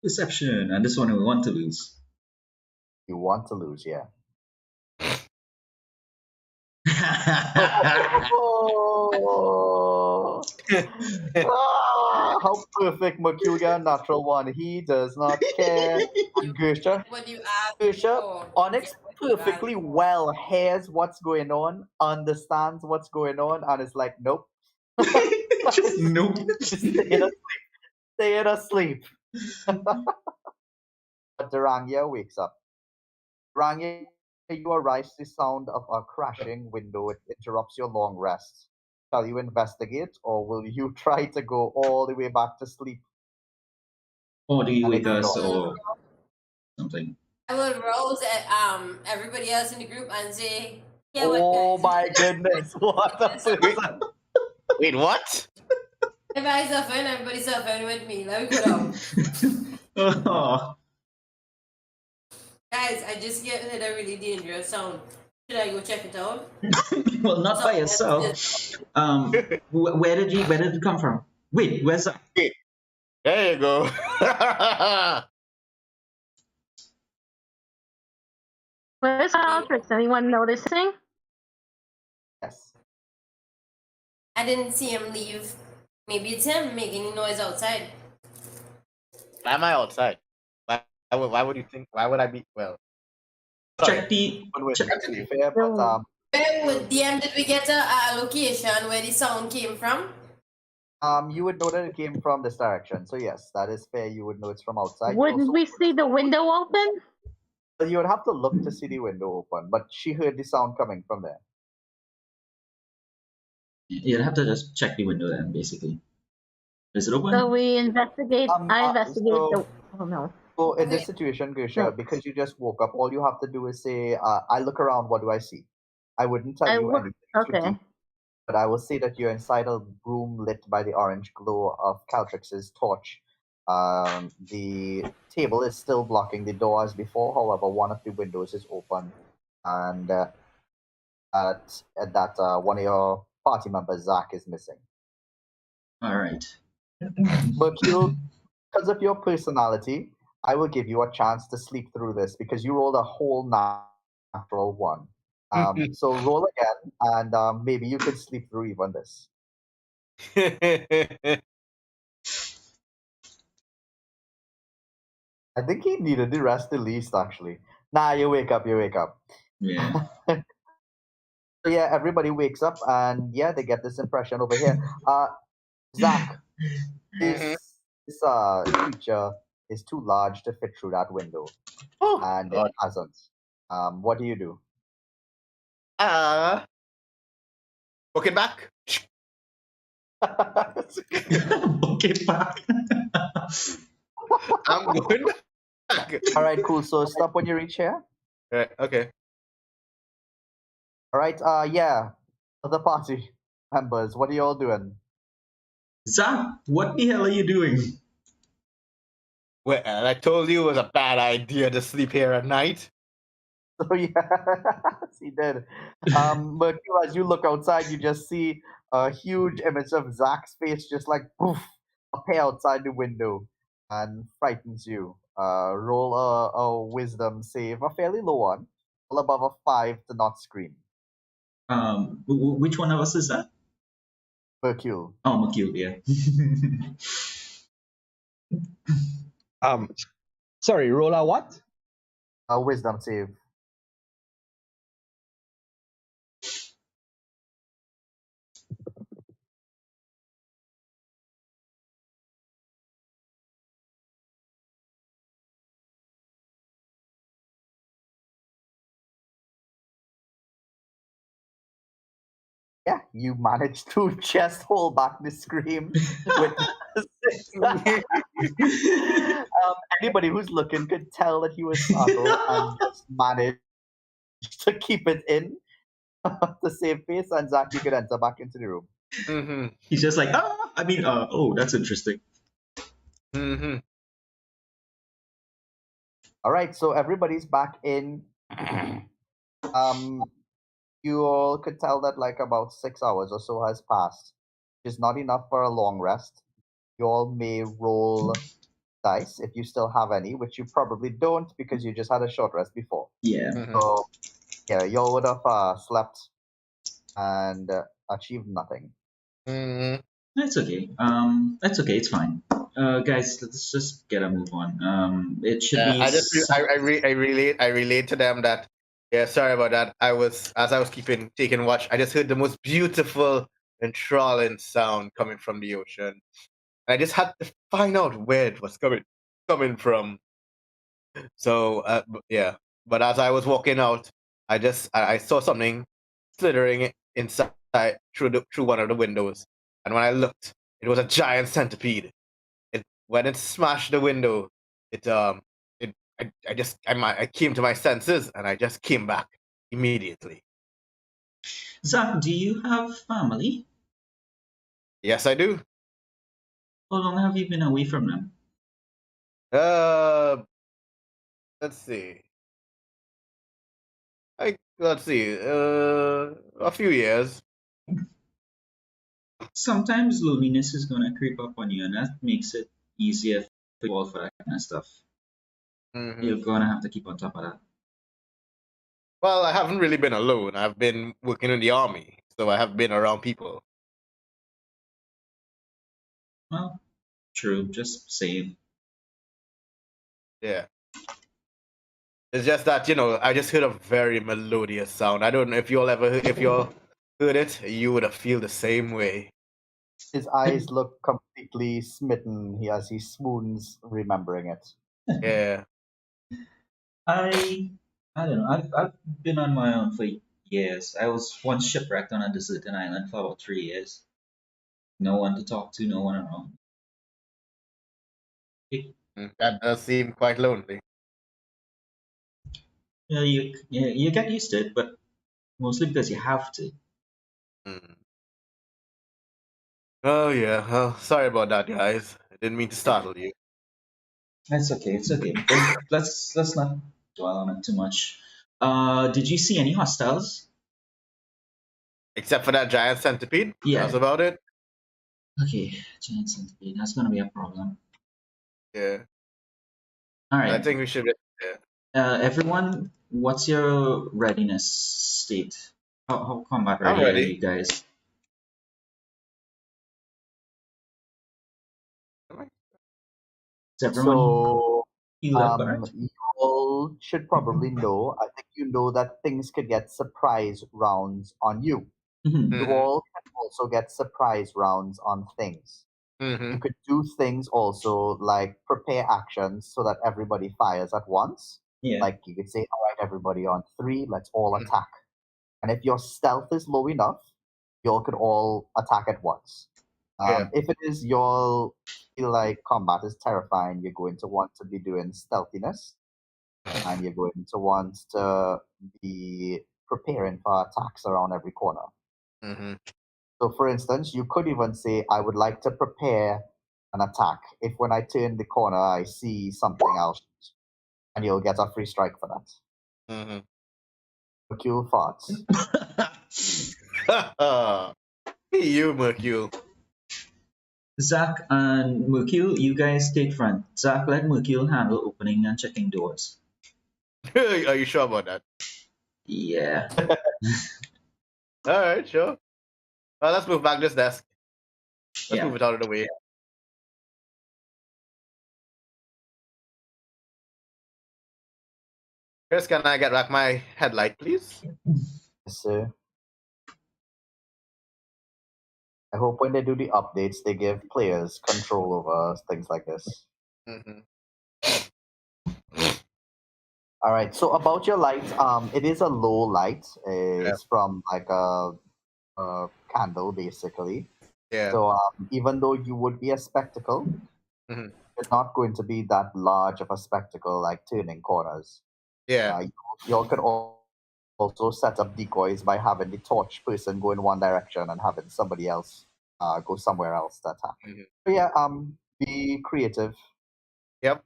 Deception, and this one we want to lose. You want to lose, yeah. Oh, how perfect Mercuria natural one. He does not care. And Gersha, What you asked Gersha, for. Onyx What you asked perfectly for. well hears what's going on, understands what's going on, and is like, nope. Just nope. Staying asleep. Staying asleep. But Duranga wakes up. Duranga, you arise to the sound of a crashing window. It interrupts your long rest. Shall you investigate, or will you try to go all the way back to sleep? Or do you And wake us ignore? or something? I will rouse at everybody else in the group and say, yeah, what Oh guys? my goodness, what a person! Wait, what? If I suffering, everybody suffering with me. Let me go down. Oh, Guys, I just get heard a really dangerous sound. Should I go check it out? well, not by yourself. Where did it come from? Wait, where's that? There you go. Where's Alfred? Anyone noticing? Yes. I didn't see him leave. Maybe it's him making noise outside. Why am I outside? Why would you think? Why would I be? Well, sorry. Check the check, To be fair, but Where would DM did we get a location where the sound came from? you would know that it came from this direction. So yes, that is fair. You would know it's from outside. You Wouldn't also- we see the window open? You would have to look to see the window open, but she heard the sound coming from there. you'd have to just check the window then, basically. Is it open? So we investigate. I investigate so- the. Oh no. So in this Okay. situation, Grisha, No, because you just woke up, all you have to do is say, I look around, what do I see? I wouldn't tell I you look. anything too Okay. deep, but I will say that you're inside a room lit by the orange glow of Caltrix's torch. The table is still blocking the door as before, however, one of the windows is open, and at that one of your party members, Zach, is missing. All right. Mercule, because of your personality, I will give you a chance to sleep through this because you rolled a whole natural one. So roll again, and maybe you could sleep through even this. I think he needed the rest the least, actually. Nah, you wake up, you wake up. Yeah. So yeah, everybody wakes up, and yeah, they get this impression over here. Zach, Mhm. this creature is too large to fit through that window, Oh, and it God. hasn't. What do you do? Book it back. Book it back. I'm going back. All right, cool. So stop when you reach here. Right, okay. All right. Yeah. Other party members, what are you all doing? Zach, what the hell are you doing? Well, I told you it was a bad idea to sleep here at night. So yeah, he did. But as you look outside, you just see a huge image of Zach's face, just like poof, appear outside the window, and frightens you. Roll a wisdom save, a fairly low one, all above a 5 to not scream. Which one of us is that? Hercule. Oh, McHugh, yeah. Sorry, roll a what? A wisdom save. Yeah, you managed to just hold back the scream with anybody who's looking could tell that he was startled and just managed to keep it in to save face. And Zach, you could enter back into the room. Mm-hmm. He's just like, oh, that's interesting. Mm-hmm. All right, so everybody's back in. um, you all could tell that like about 6 hours or so has passed, which is not enough for a long rest. You all may roll dice if you still have any, which you probably don't because you just had a short rest before. Yeah. Mm-hmm. So yeah, y'all would have slept and achieved nothing. Mm-hmm. That's okay. That's okay. It's fine. Guys, let's just get a move on. It should be. I relate to them that, yeah, sorry about that. As I was taking watch, I just heard the most beautiful enthralling sound coming from the ocean. I just had to find out where it was coming from. So yeah, but as I was walking out, I saw something slithering inside through one of the windows, and when I looked, it was a giant centipede. When it smashed the window, it it I came to my senses and I just came back immediately. Zach, do you have family? Yes, I do. How long have you been away from them? Uh, let's see. Let's see. A few years. Sometimes loneliness is gonna creep up on you, and that makes it easier for you all for that kind of stuff. Hmm. You're gonna have to keep on top of that. Well, I haven't really been alone. I've been working in the army, so I have been around people. Well, true. Just saying. Yeah. It's just that, I just heard a very melodious sound. I don't know if if you all heard it, you would have feel the same way. His eyes look completely smitten as he swoons, remembering it. Yeah. I I don't know. I've been on my own for years. I was once shipwrecked on a deserted island for about 3 years. No one to talk to, no one around. That does seem quite lonely. Yeah, you get used to it, but mostly because you have to. Mm. Oh yeah. Oh, sorry about that, guys. I didn't mean to startle you. It's okay. It's okay. Let's not dwell on it too much. Did you see any hostiles? Except for that giant centipede. That's Yeah. about it. Okay, giant centipede. That's gonna be a problem. Yeah. All I right. think we should. Yeah. Everyone, what's your readiness state? How combat I'm ready are ready. you guys? Is everyone So, healed up, correct? you all should probably know. I think you know that things could get surprise rounds on you. Mm-hmm. You Mm-hmm. all can also get surprise rounds on things. Mm-hmm. You could do things also like prepare actions so that everybody fires at once. Yeah. Like you could say, all right, everybody on three, let's all attack. And if your stealth is low enough, you all could all attack at once. Yeah. If it is you all feel like combat is terrifying, you're going to want to be doing stealthiness and you're going to want to be preparing for attacks around every corner. Mm-hmm. So, for instance, you could even say, I would like to prepare an attack. If when I turn the corner, I see something else, and you'll get a free strike for that. Mm-hmm. Mercule farts. You, Mercule. Zach and Mercule, you guys take front. Zach, let Mercule handle opening and checking doors. Are you sure about that? Yeah. All right, sure. Well, let's move back this desk. Let's Yeah. move it out of the way. Chris, can I get back my headlight, please? Yes, sir. I hope when they do the updates, they give players control over things like this. Mm-hmm. All right. So about your light, it is a low light. Yeah. It's from like a candle, basically. Yeah. So even though you would be a spectacle, Mhm. it's not going to be that large of a spectacle like turning corners. Yeah. You all could also set up decoys by having the torch person go in one direction and having somebody else go somewhere else to attack. Mhm. So yeah, be creative. Yep.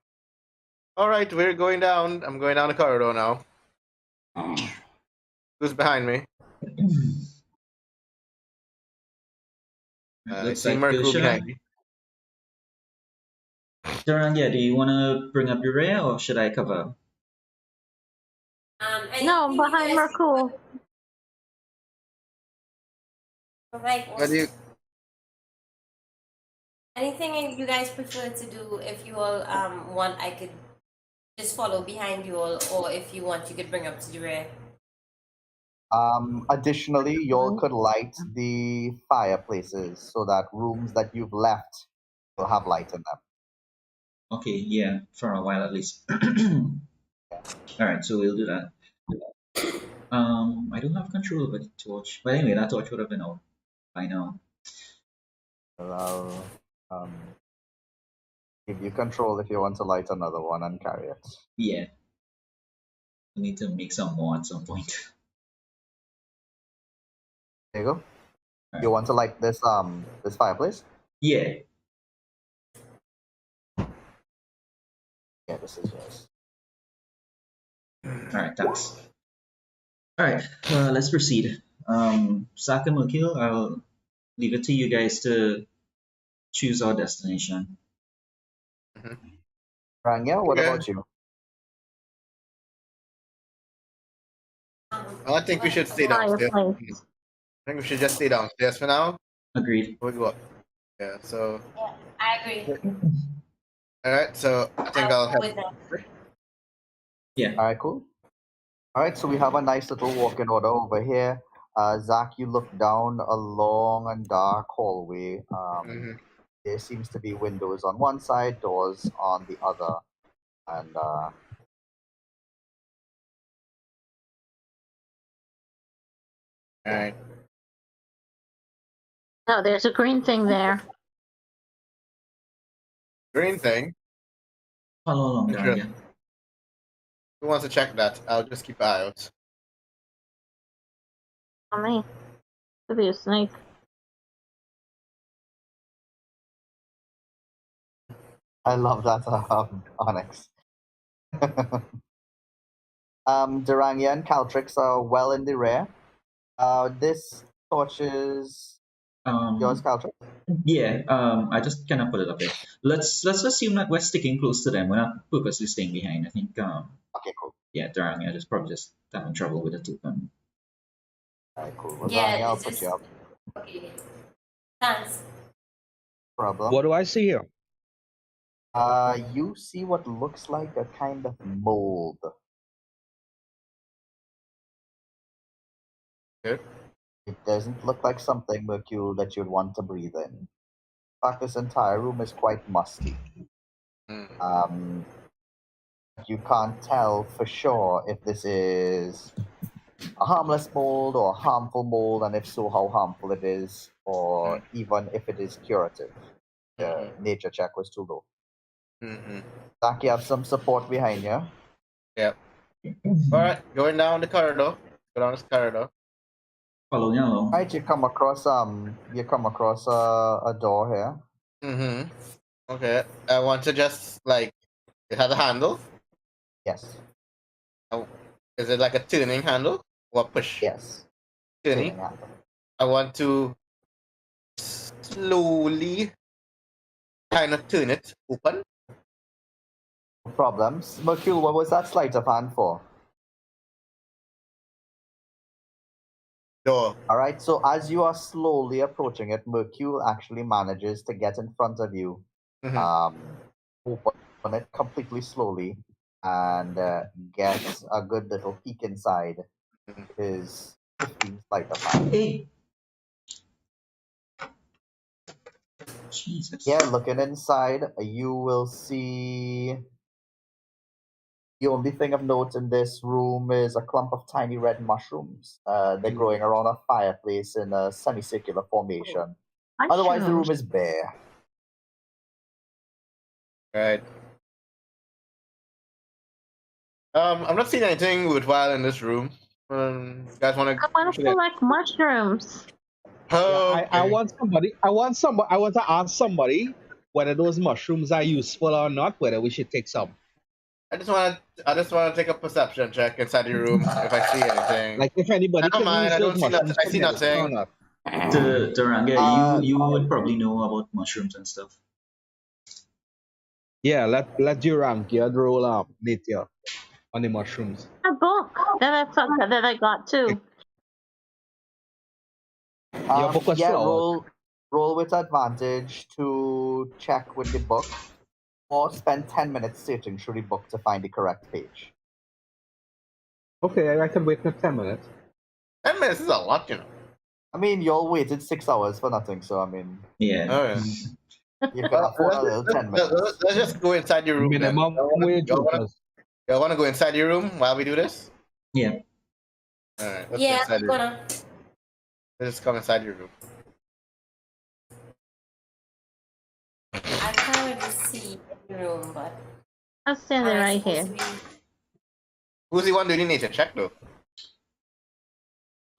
All right, we're going down. I'm going down the corridor now. Who's behind me? I Looks see like Mercule behind me. Duranga, do you want to bring up your rear or should I cover? No, Anything you behind guys Mercule. like What do you? anything you guys prefer to do if you all want I could just follow behind you all, or if you want you could bring up to the rear. Additionally, you all could light the fireplaces so that rooms that you've left will have light in them. Okay, yeah, for a while at least. All right, so we'll do that. I don't have control over the torch, but anyway, that torch would have been out by now. So I'll give you control if you want to light another one and carry it. Yeah, we need to make some more at some point. There you go. All You right. want to light this fireplace? Yeah. Yeah, this is yours. All right, thanks. All right, let's proceed. Saka Mokil, I'll leave it to you guys to choose our destination. Rangya, what Okay. about you? Well, I think we should stay downstairs. Fireplace. I think we should just stay downstairs for now. Agreed. We go up. Yeah. So. Yeah, I agree. All right. So I think I'll I'll go have. with that. Yeah. All right, cool. All right, so we have a nice little walk-in order over here. Zach, you look down a long and dark hallway. Mhm. There seems to be windows on one side, doors on the other, and All right. No, there's a green thing there. Green thing. Follow along, Sure. Daranga. Who wants to check that? I'll just keep an eye out. On me. Could be a snake. I love that, Onyx. Durania and Caltrix are well in the rear. This torch is yours, Caltrix? Yeah, I just kind of put it up there. Let's assume that we're sticking close to them. We're not purposely staying behind. I think Okay, cool. yeah, Daranga is probably just having trouble with the token. Alright, cool. Well, Yeah, Durania, I'll it's put just you up. okay. Thanks. Problem. What do I see here? You see what looks like a kind of mold. Good. It doesn't look like something, Mercule, that you'd want to breathe in. In fact, this entire room is quite musty. Mm. You can't tell for sure if this is a harmless mold or a harmful mold, and if so, how harmful it is, or even if it is curative. The nature check was too low. Mm-hmm. Zach, you have some support behind you. Yep. All right, going down the corridor. Go down this corridor. Following along. Right, you come across a door here. Mm-hmm. Okay. I want to just like it has a handle. Yes. Oh, is it like a turning handle or push? Yes. Turning. Turning handle. I want to slowly kind of turn it open. No problems. Mercule, what was that sleight of hand for? Door. Alright, so as you are slowly approaching it, Mercule actually manages to get in front of you, Mm-hmm. open it completely slowly, and get a good little peek inside his 15 sleight of hand. Hey. Jesus. Yeah, looking inside, you will see. The only thing of note in this room is a clump of tiny red mushrooms. They're growing around a fireplace in a semicircular formation. Otherwise, the room is bare. Right. I'm not seeing anything worthwhile in this room. You guys want I want to collect mushrooms. Oh, Yeah, I want somebody. I want to ask somebody whether those mushrooms are useful or not. Whether we should take some. I just want to take a perception check inside the room if I see anything. Like if anybody Never can mind, use I those don't see nothing. mushrooms I for see medicine or nothing. not. Duranga, you would probably know about mushrooms and stuff. Yeah, let Durangia roll up later on the mushrooms. A book that I got too. Your book was Yeah, flawed. roll with advantage to check with the book, or spend 10 minutes searching through the book to find the correct page. Okay, I can wait for 10 minutes. 10 minutes is a lot, you know. I mean, you all waited 6 hours for nothing, so I mean, Yeah. Oh, yeah. you can afford a little 10 minutes. Let's just go inside your room. Minimum wage Y'all workers. want to go inside your room while we do this? Yeah. All right. Let's Yeah, go inside I'm your room. gonna. Let's just come inside your room. I can't really see the room, but I'm standing I'm right supposed here. to be. Who's the one doing the nature check though?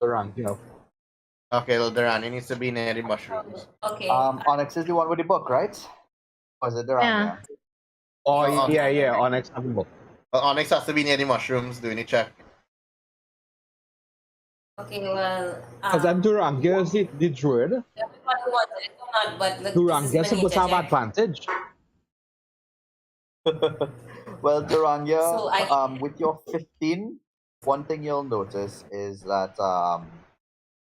Durangia. Okay, well, Durani needs to be near the mushrooms. Okay. Onyx is the one with the book, right? Or is it Durania? Oh, yeah, Onyx have the book. Well, Onyx has to be near the mushrooms doing the check. Okay, well. Because then Durangia is the druid. Everybody wants it or not, but look, Durangia this is is my supposed to have nature check. advantage. Well, Durania, So with your 15, one thing you'll notice is that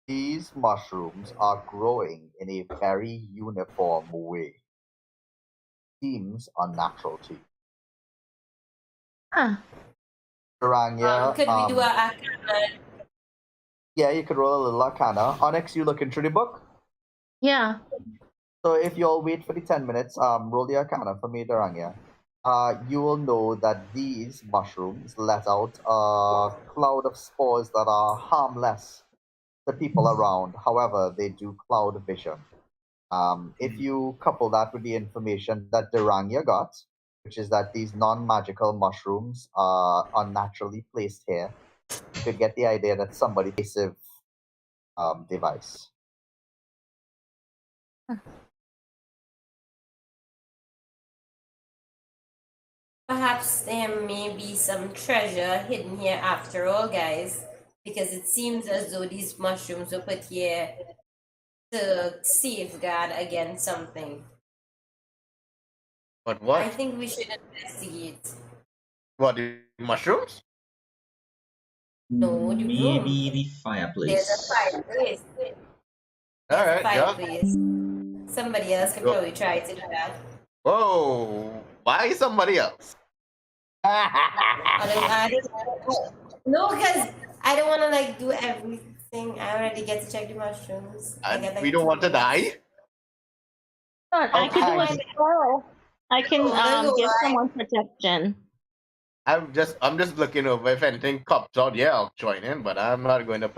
these mushrooms are growing in a very uniform way. Seems unnatural to you. Huh. Durania, could we do a Arcana? yeah, you could roll a little Arcana. Onyx, you looking through the book? Yeah. So if you all wait for the 10 minutes, roll the Arcana for me, Durania. You will know that these mushrooms let out a cloud of spores that are harmless to people around. However, they do cloud vision. If you couple that with the information that Durania got, which is that these non-magical mushrooms are unnaturally placed here. You could get the idea that somebody passive device. Perhaps there may be some treasure hidden here after all, guys, because it seems as though these mushrooms were put here to safeguard against something. But I what? think we should investigate. What, the mushrooms? No, the Maybe room. the There's a fireplace. fireplace. There's a Alright, yeah. fireplace. Somebody else could Go. probably try to do that. Whoa, why somebody else? No, because I don't want to like do everything. I already get to check the mushrooms. I get, like, We don't 2 want to minutes. die. I could do a Okay. spell. I can Oh, give Lord. someone protection. I'm just looking over if anything comes out. Yeah, I'll join in, but I'm not going to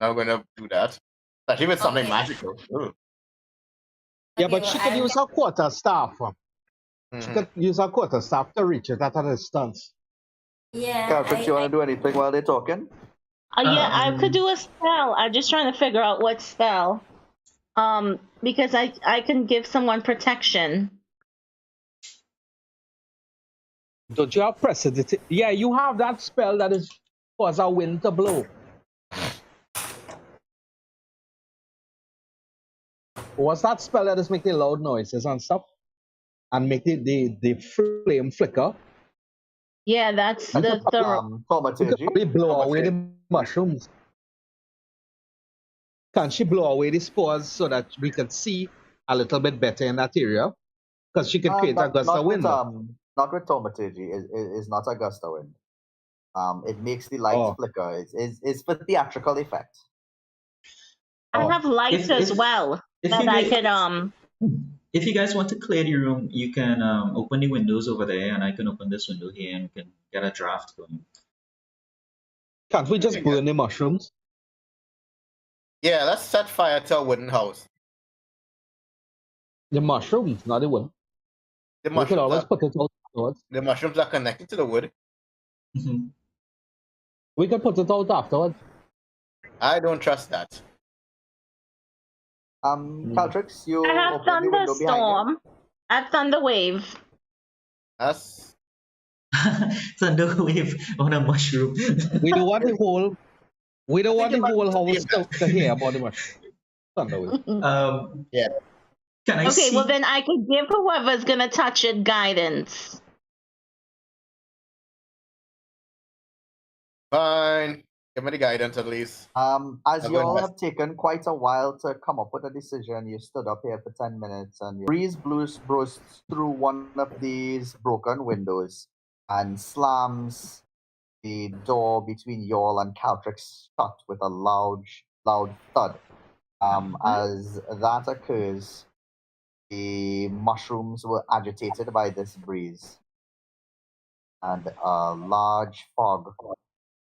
I'm going to do that, especially with something Okay. magical. Ooh. Yeah, Okay, but well, she could I'll use her quarterstaff. She Mhm. could use her quarterstaff to reach it at a distance. Yeah, Caltrix, you want to do anything while they're talking? Yeah, I could Um, do a spell. I'm just trying to figure out what spell. Because I can give someone protection. Don't you have precedent? Yeah, you have that spell that is cause a wind to blow. What's that spell that is making loud noises and stuff? And make the flame flicker? Yeah, that's You the could probably, you could Thaumaturgy. probably blow away the mushrooms. Can she blow away the spores so that we can see a little bit better in that area? Because she can create a gust of wind. Not with thaumaturgy. Is not a gust of wind. It makes the lights flicker. It's for theatrical effect. I have lights as well if that you I guys- could If you guys want to clear the room, you can open the windows over there, and I can open this window here, and we can get a draft going. Can't we just burn the mushrooms? Yeah, let's set fire to a wooden house. The mushrooms, not the wood. The We could always mushrooms, put it out afterwards. the mushrooms are connected to the wood. Mhm. We could put it out afterwards. I don't trust that. Caltrix, you I have open the window behind you. thunderstorm. I have thunderwave. That's Thunder wave on a mushroom. We don't want the whole. We don't want the think it whole might be house to hear about the mushroom. Thunderwave. yeah. Can I Okay, see? well then I could give whoever's gonna touch it guidance. Fine. Give me the guidance at least. As I'll you go all invest. have taken quite a while to come up with a decision, you stood up here for 10 minutes and your breeze blows through one of these broken windows and slams the door between y'all and Caltrix shut with a loud thud. As that occurs, the mushrooms were agitated by this breeze, and a large fog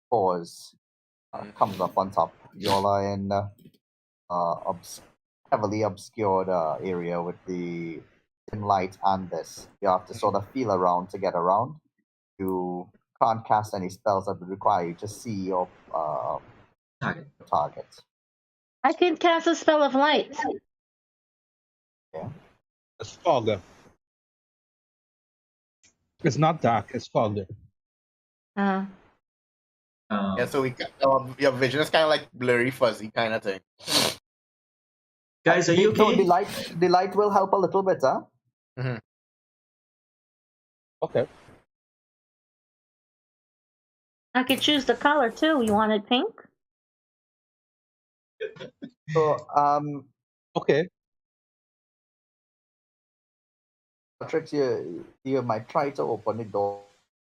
pours comes up on top. Y'all are in heavily obscured area with the dim light and this. You have to sort of feel around to get around. You can't cast any spells that would require you to see your target. I can cast a spell of light. It's fogger. It's not dark. It's fogger. Yeah, so your vision is kind of like blurry, fuzzy kind of thing. Guys, are you No, okay? the light will help a little bit, huh? Okay. I could choose the color too. You want it pink? So, Okay. Tricks, you might try to open the door,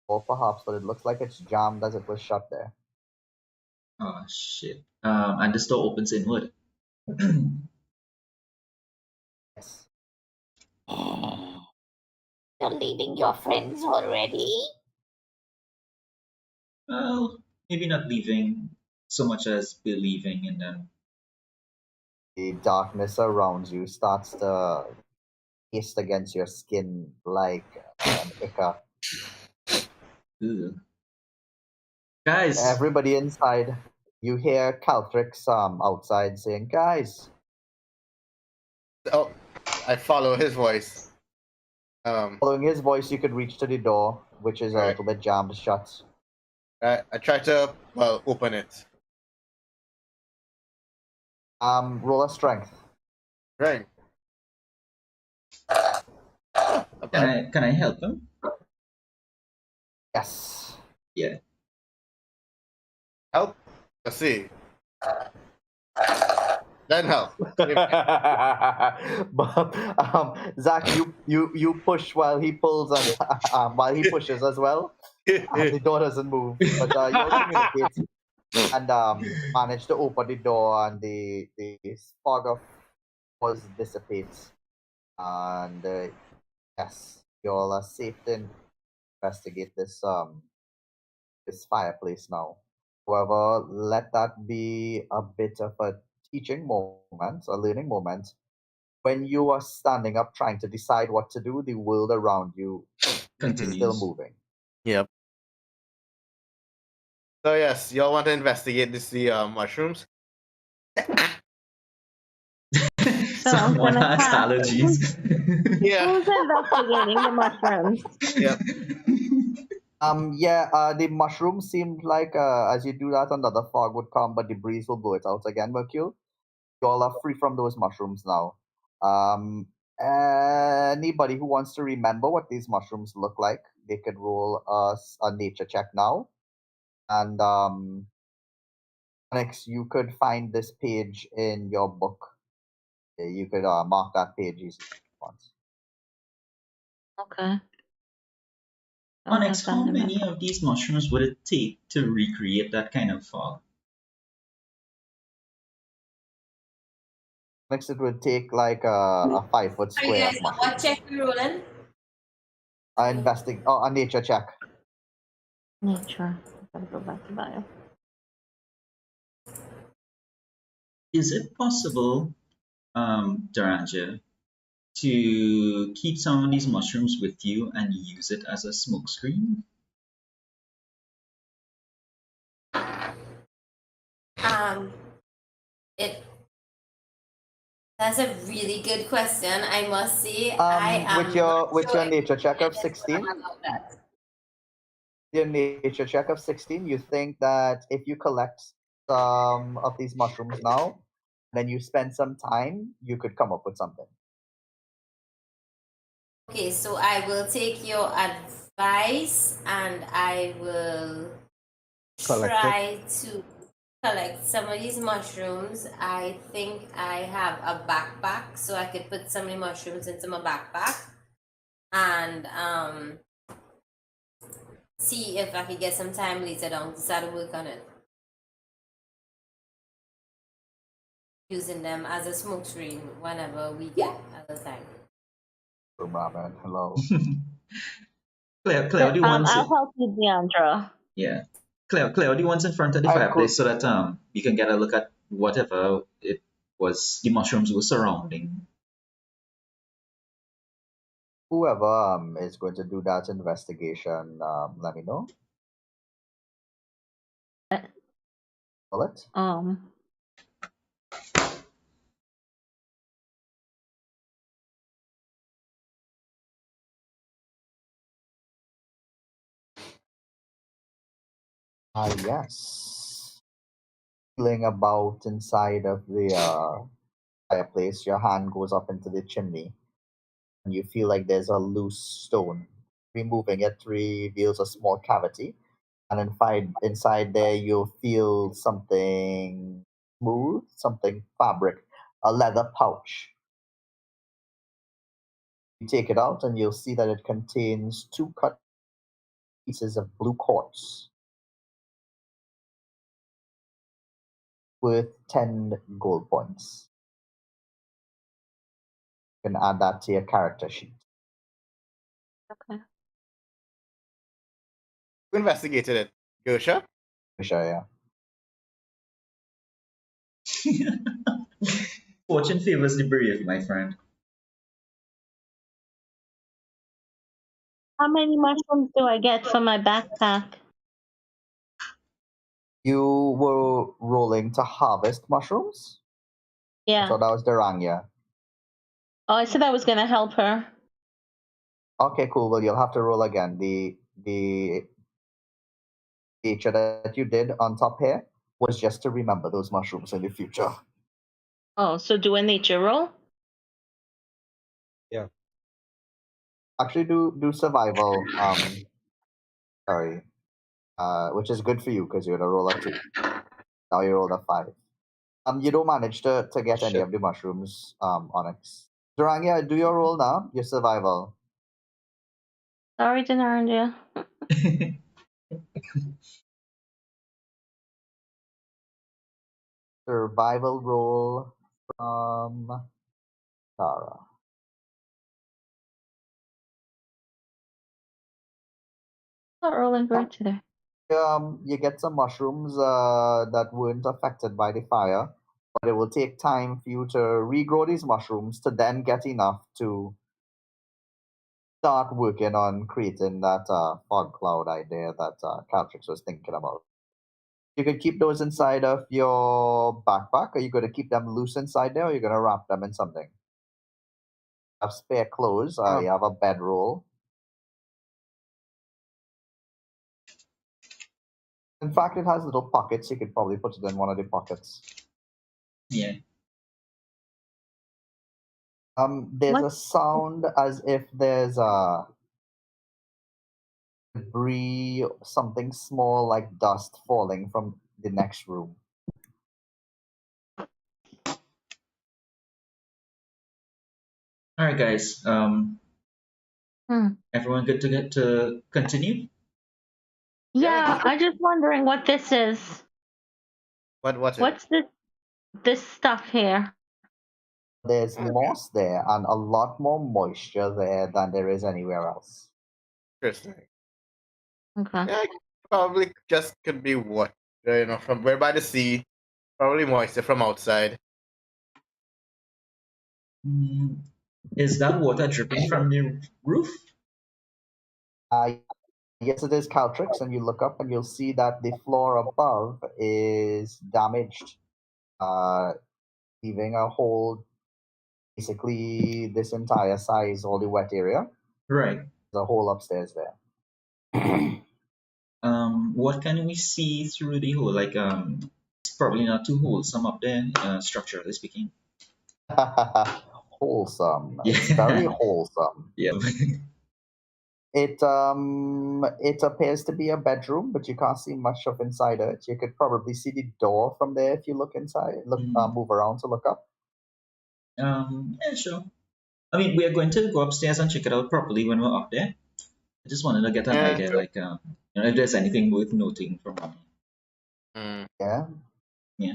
perhaps, but it looks like it's jammed as it was shut there. Oh shit! And the store opens inward. Yes. You're leaving your friends already? Well, maybe not leaving so much as believing in them. The darkness around you starts to paste against your skin like an ichor. Ugh. Guys, Everybody inside, you hear Caltrix outside saying, "Guys, Oh, I follow his voice. following his voice, you could reach to the door, which is a Right. little bit jammed shut. I try to open it. Roll a strength. Right. Not bad. can I help him? Yes. Yeah. Help. Let's see. Then help. But Zach, you push while he pulls and while he pushes as well. The door doesn't move, but you all communicate and manage to open the door, and the fog of was dissipates, and yes, you all are safe to investigate this fireplace now. However, let that be a bit of a teaching moment, a learning moment. When you are standing up trying to decide what to do, the world around you is still Continues. moving. Yep. So yes, y'all want to investigate the mushrooms? Someone gonna has ask, allergies. Yeah. Who's investigating the mushrooms? Yep. The mushroom seemed like as you do that, another fog would come, but the breeze will blow it out again, Mercule. You all are free from those mushrooms now. Anybody who wants to remember what these mushrooms look like, they could roll a nature check now. And Onyx, you could find this page in your book. You could mark that page easily once. Okay. Onyx, Okay, how found many him. of these mushrooms would it take to recreate that kind of fog? Next, it would take like a 5-foot Are you square guys of what mushrooms. check we rolling? A nature check. Nature. Gotta go back to bio. Is it possible, Duranja, to keep some of these mushrooms with you and use it as a smokescreen? It That's a really good question. I must say, I am With your not sure if nature check of it's gonna 16, allow that. your nature check of 16, you think that if you collect some of these mushrooms now, then you spend some time, you could come up with something. Okay, so I will take your advice and I will Collect it. try to collect some of these mushrooms. I think I have a backpack, so I could put some of the mushrooms into my backpack and see if I could get some time later on to start to work on it. Using them as a smoke screen whenever we get other time. Ramen, hello. Cleo, do you want I'll it? help you, Deandra. Yeah. Cleo, do you want in front of the Alright, fireplace cool. so that you can get a look at whatever it was the mushrooms were surrounding? Whoever is going to do that investigation, let me know. Will it? Yes. Feeling about inside of the fireplace, your hand goes up into the chimney, and you feel like there's a loose stone. Removing it reveals a small cavity, and inside there you'll feel something smooth, something fabric, a leather pouch. You take it out, and you'll see that it contains 2 cut pieces of blue quartz worth 10 gold points. You can add that to your character sheet. Okay. Who investigated it? Gosha? Sure, yeah. Fortune favors the brave, my friend. How many mushrooms do I get for my backpack? You were rolling to harvest mushrooms? Yeah. So that was Durania. Oh, I said I was gonna help her. Okay, cool. Well, you'll have to roll again. The feature that you did on top here was just to remember those mushrooms in the future. Oh, so do a nature roll? Actually, do survival. Sorry. Which is good for you because you're gonna roll a 2. Now you rolled a 5. You don't manage to get any Shit. of the mushrooms, Onyx. Durania, do your roll now. Your survival. Sorry, Denaranja. Survival roll from Tara. Not rolling great today. You get some mushrooms that weren't affected by the fire, but it will take time for you to regrow these mushrooms to then get enough to start working on creating that fog cloud idea that Caltrix was thinking about. You could keep those inside of your backpack. Are you going to keep them loose inside there, or are you going to wrap them in something? Have spare clothes. You have a bedroll. In fact, it has little pockets. You could probably put it in one of the pockets. Yeah. There's What? a sound as if there's a debris, something small like dust falling from the next room. All right, guys. Everyone good to get to continue? Yeah, I'm just wondering what this is. What's it? What's this stuff here? There's moss there and a lot more moisture there than there is anywhere else. Interesting. Okay. Yeah, it probably just could be what from where by the sea. Probably moisture from outside. Mm, is that water dripping from the roof? Yes, it is Caltrix, and you look up and you'll see that the floor above is damaged, leaving a hole basically this entire size, all the wet area. Right. There's a hole upstairs there. What can we see through the hole? Like, it's probably not too wholesome up there, structurally speaking. Wholesome. Yeah. It's very wholesome. Yeah. It appears to be a bedroom, but you can't see much of inside it. You could probably see the door from there if you look inside. Move around to look up. Yeah, sure. I mean, we are going to go upstairs and check it out properly when we're up there. I just wanted to get an idea, Sure. like, if there's anything worth noting from. Yeah. Yeah.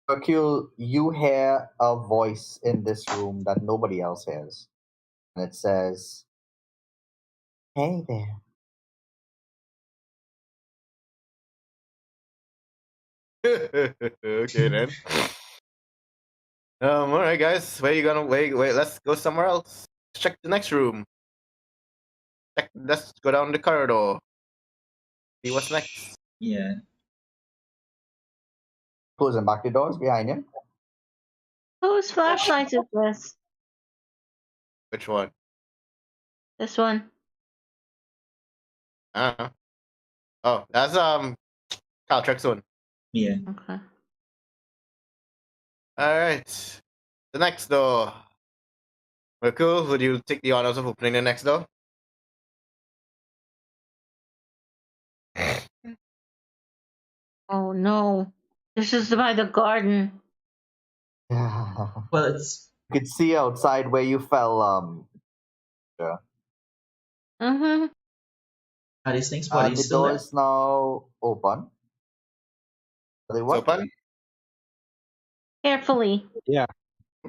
Hercule, you hear a voice in this room that nobody else hears, and it says, "Hey there." Okay then. All right, guys. Where you gonna wait? Let's go somewhere else. Check the next room. Let's go down the corridor. See what's next. Yeah. Closing back the doors behind you. Whose flashlight is this? Which one? This one. Uh-huh. Oh, that's Caltrix one. Yeah. Okay. All right. The next door. Well, cool. Would you take the honors of opening the next door? Oh no. This is by the garden. You Well, it's could see outside where you fell. Yeah. Mm-hmm. are these things bodies The still door there? is now open. Are they It's what? open. Carefully. Yeah,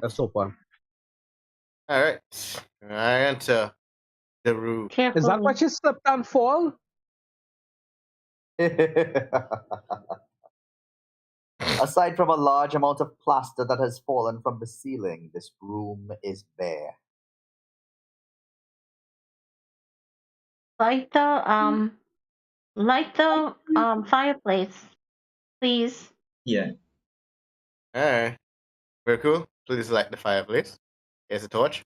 that's open. All right. I enter the room. Carefully. Is that what you slipped and fall? Aside from a large amount of plaster that has fallen from the ceiling, this room is bare. Light the fireplace, please. Yeah. Alright. Very cool. Please light the fireplace. Here's a torch.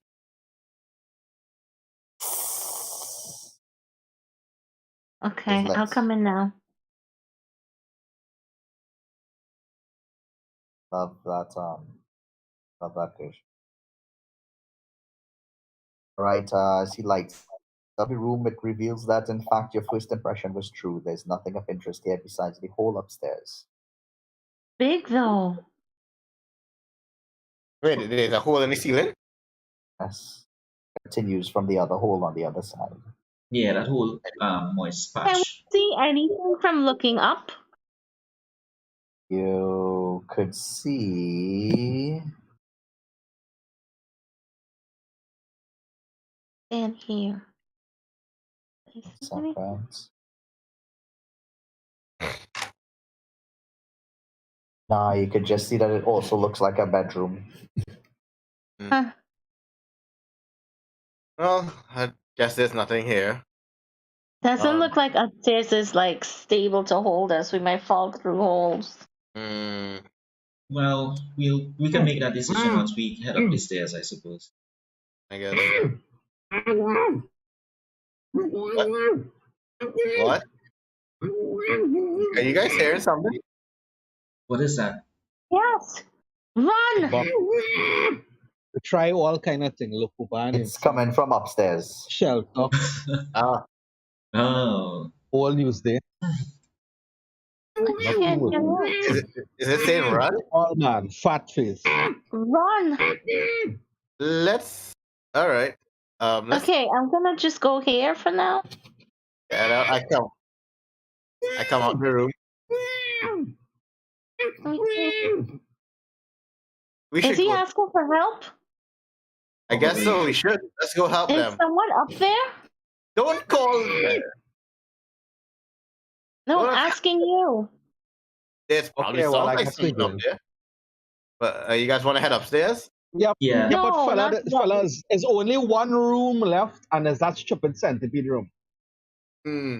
Okay, I'll let's- come in now. Love that. Love that dish. All right. As he lights up the room, it reveals that in fact your first impression was true. There's nothing of interest here besides the hole upstairs. Big though. Wait, there's a hole in the ceiling? Yes. Continues from the other hole on the other side. Yeah, that whole moist Can we patch. see anything from looking up? You could see. In here. Is there anything? Second. Nah, you could just see that it also looks like a bedroom. Huh. Well, I guess there's nothing here. Doesn't look like upstairs is like stable to hold us. We might fall through holes. Hmm. Well, we can make that decision once we head up the stairs, I suppose. I guess. What? Are you guys hearing something? What is that? Yes. Run! But we try all kind of thing. Look, Kuban, It's coming from upstairs. shelter, Ah, Oh, all news there. Yeah, is it saying run? All man, fat face. Run! Let's. All right. Let's. Okay, I'm gonna just go here for now. Yeah, I come. I come out the room. We Is should he go. asking for help? I guess so. We should. Let's go help Is them. someone up there? Don't call them. No, Well, asking you. There's probably Okay, well, sounds I like guess we someone up do. there. But you guys want to head upstairs? Yep. Yeah. Yeah, but No, not yet. fellas, there's only one room left, and there's that stupid centipede room. Hmm.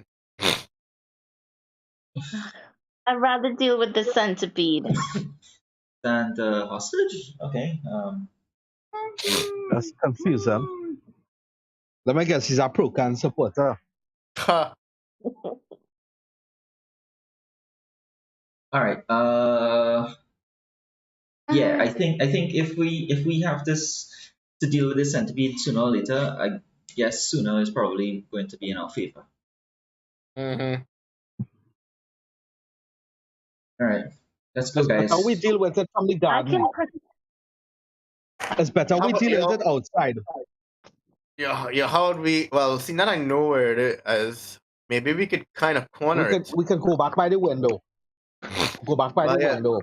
I'd rather deal with the centipede. and hostage. Okay. That's confusing. Let me guess, he's a pro-can supporter. Ha. All right. Yeah, I think if we have this to deal with this centipede sooner or later, I guess sooner is probably going to be in our favor. Mm-hmm. All right, let's go, It's guys. better we deal with it from the I garden. can. It's better we deal with it outside. Yeah. How would we? Well, see, now I know where it is. Maybe we could kind of corner it. We can go back by the window. Go back by Well, the yeah. window.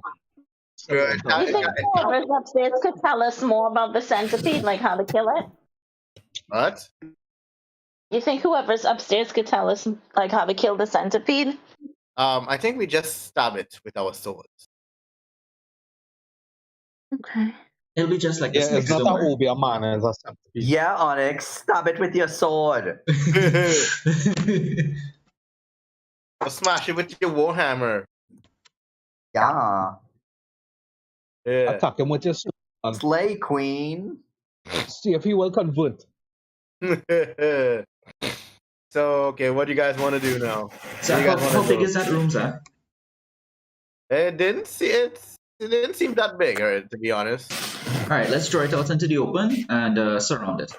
Good. You think whoever's upstairs could tell us more about the centipede, like how to kill it? What? You think whoever's upstairs could tell us like how to kill the centipede? I think we just stab it with our swords. Okay. It'll be just like Yeah, the snakes. it's not Don't a worry. obia man, it's a centipede. Yeah, Onyx, stab it with your sword. Or smash it with your warhammer. Yeah. Yeah. Attack him with your sword. Slay Queen. See if he will convert. So, okay, what do you guys want to do now? So You guys how wanna big go? is that room, Zach? It didn't seem that big, to be honest. All right, let's draw it out into the open and surround it.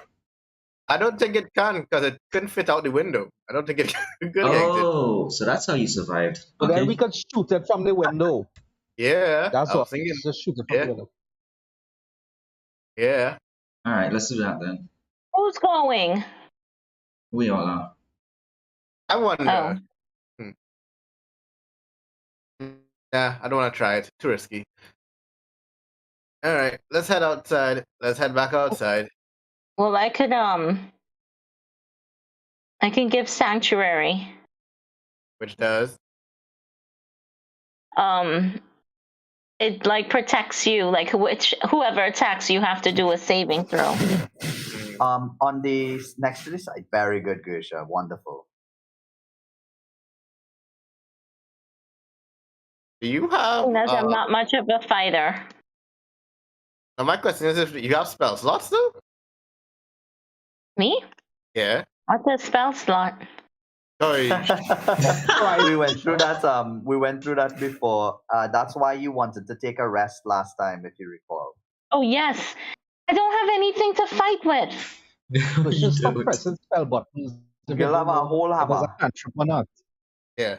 I don't think it can because it couldn't fit out the window. I don't think it could get it. Oh, so that's how you survived. But then Okay. we could shoot it from the window. Yeah, That's I was what. thinking. Just shoot it from Yeah. the window. Yeah. All right, let's do that then. Who's going? We all are. I wonder. Oh. Nah, I don't want to try it. Too risky. All right, let's head outside. Let's head back outside. Well, I can give sanctuary. Which does. It like protects you. Like whoever attacks you have to do a saving throw. Mm. On the next to the side. Very good, Gersha. Wonderful. Do you have? Because I'm not much of a fighter. Now my question is, if you have spell slots though? Me? Yeah. What's a spell slot? Sorry. We went through that. We went through that before. That's why you wanted to take a rest last time, if you recall. Oh yes, I don't have anything to fight with. No, We you should stop don't. pressing spell buttons. if you You'll have don't a know whole if it's a hammer. cantrip or not. Yeah.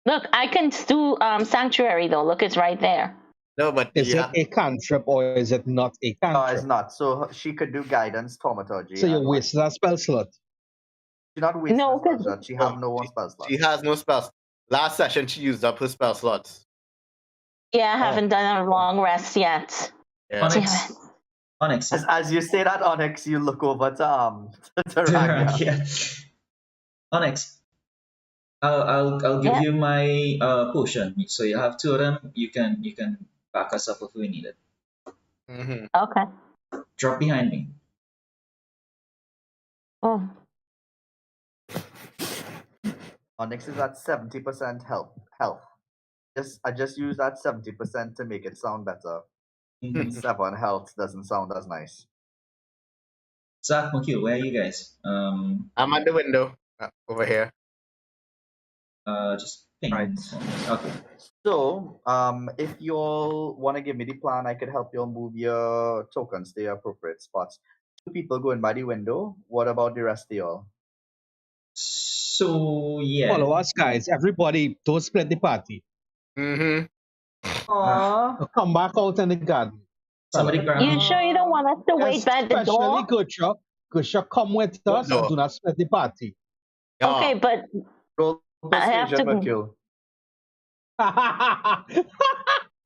Look, I can do sanctuary though. Look, it's right there. No, but Is yeah. it a cantrip or is it not a No, cantrip? it's not. So she could do guidance, thaumaturgy. So you and wasted a spell slot. She not wasting No, a spell 'cause- slot. She have no one spell slot. She has no spells. Last session she used up her spell slots. Yeah, I haven't done a long rest yet. Yeah. Damn Onyx. it. Onyx. As you say that, Onyx, you look over to Rania. Yeah. Onyx. I'll give Yeah. you my potion. So you have two of them. You can back us up if we need it. Mm-hmm. Okay. Drop behind me. Oh. Onyx is at 70% health. I just use that 70% to make it sound better. Mhm. 7 health doesn't sound as nice. Zach, McHugh, where are you guys? I'm at the window over here. Just ping. Right. Okay. So, if you all want to give me the plan, I could help you all move your tokens to your appropriate spots. 2 people going by the window. What about the rest of y'all? So yeah. Follow us, guys. Everybody, don't split the party. Mm-hmm. Aww. Come back out in the garden. Somebody grab You me. sure you don't want us to wait by the Especially door? Gusha. Gusha, come with What us and door? do not split the party. Yeah. Okay, but Roll I have persuasion, to- Mercule.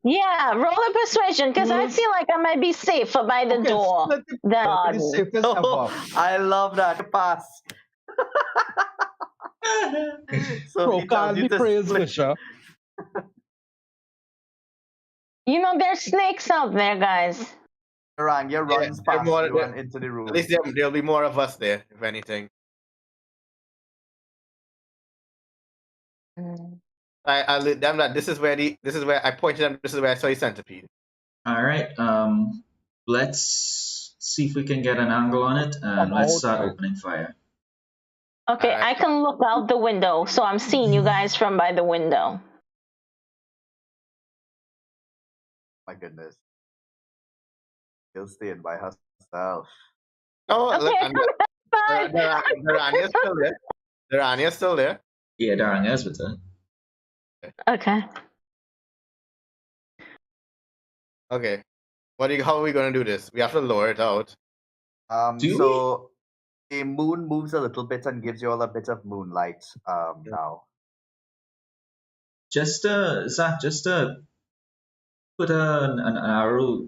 yeah, roll a persuasion because I feel like I might be safer by the door. Split the than party, garden. safest ever. I love that. Pass. So he tells you Proclaim the to praise, split. Gusha. You know, there's snakes out there, guys. Rania runs they're past more- you and into the room. At least there'll be more of us there, if anything. I lit them that this is where I pointed them. This is where I saw the centipede. All right. Let's see if we can get an angle on it, and Come let's out, start right. opening fire. Okay, Alright. I can look out the window, so I'm seeing you guys from by the window. My goodness. She'll stay by herself. Oh, Okay, look, I'm fine. the Rania's still there. The Rania's still there. Yeah, darn, yes, with that. Okay. Okay. How are we gonna do this? We have to lower it out. Do So the moon moves a little bit and gives you all a bit of moonlight now. Just Zach, just put an arrow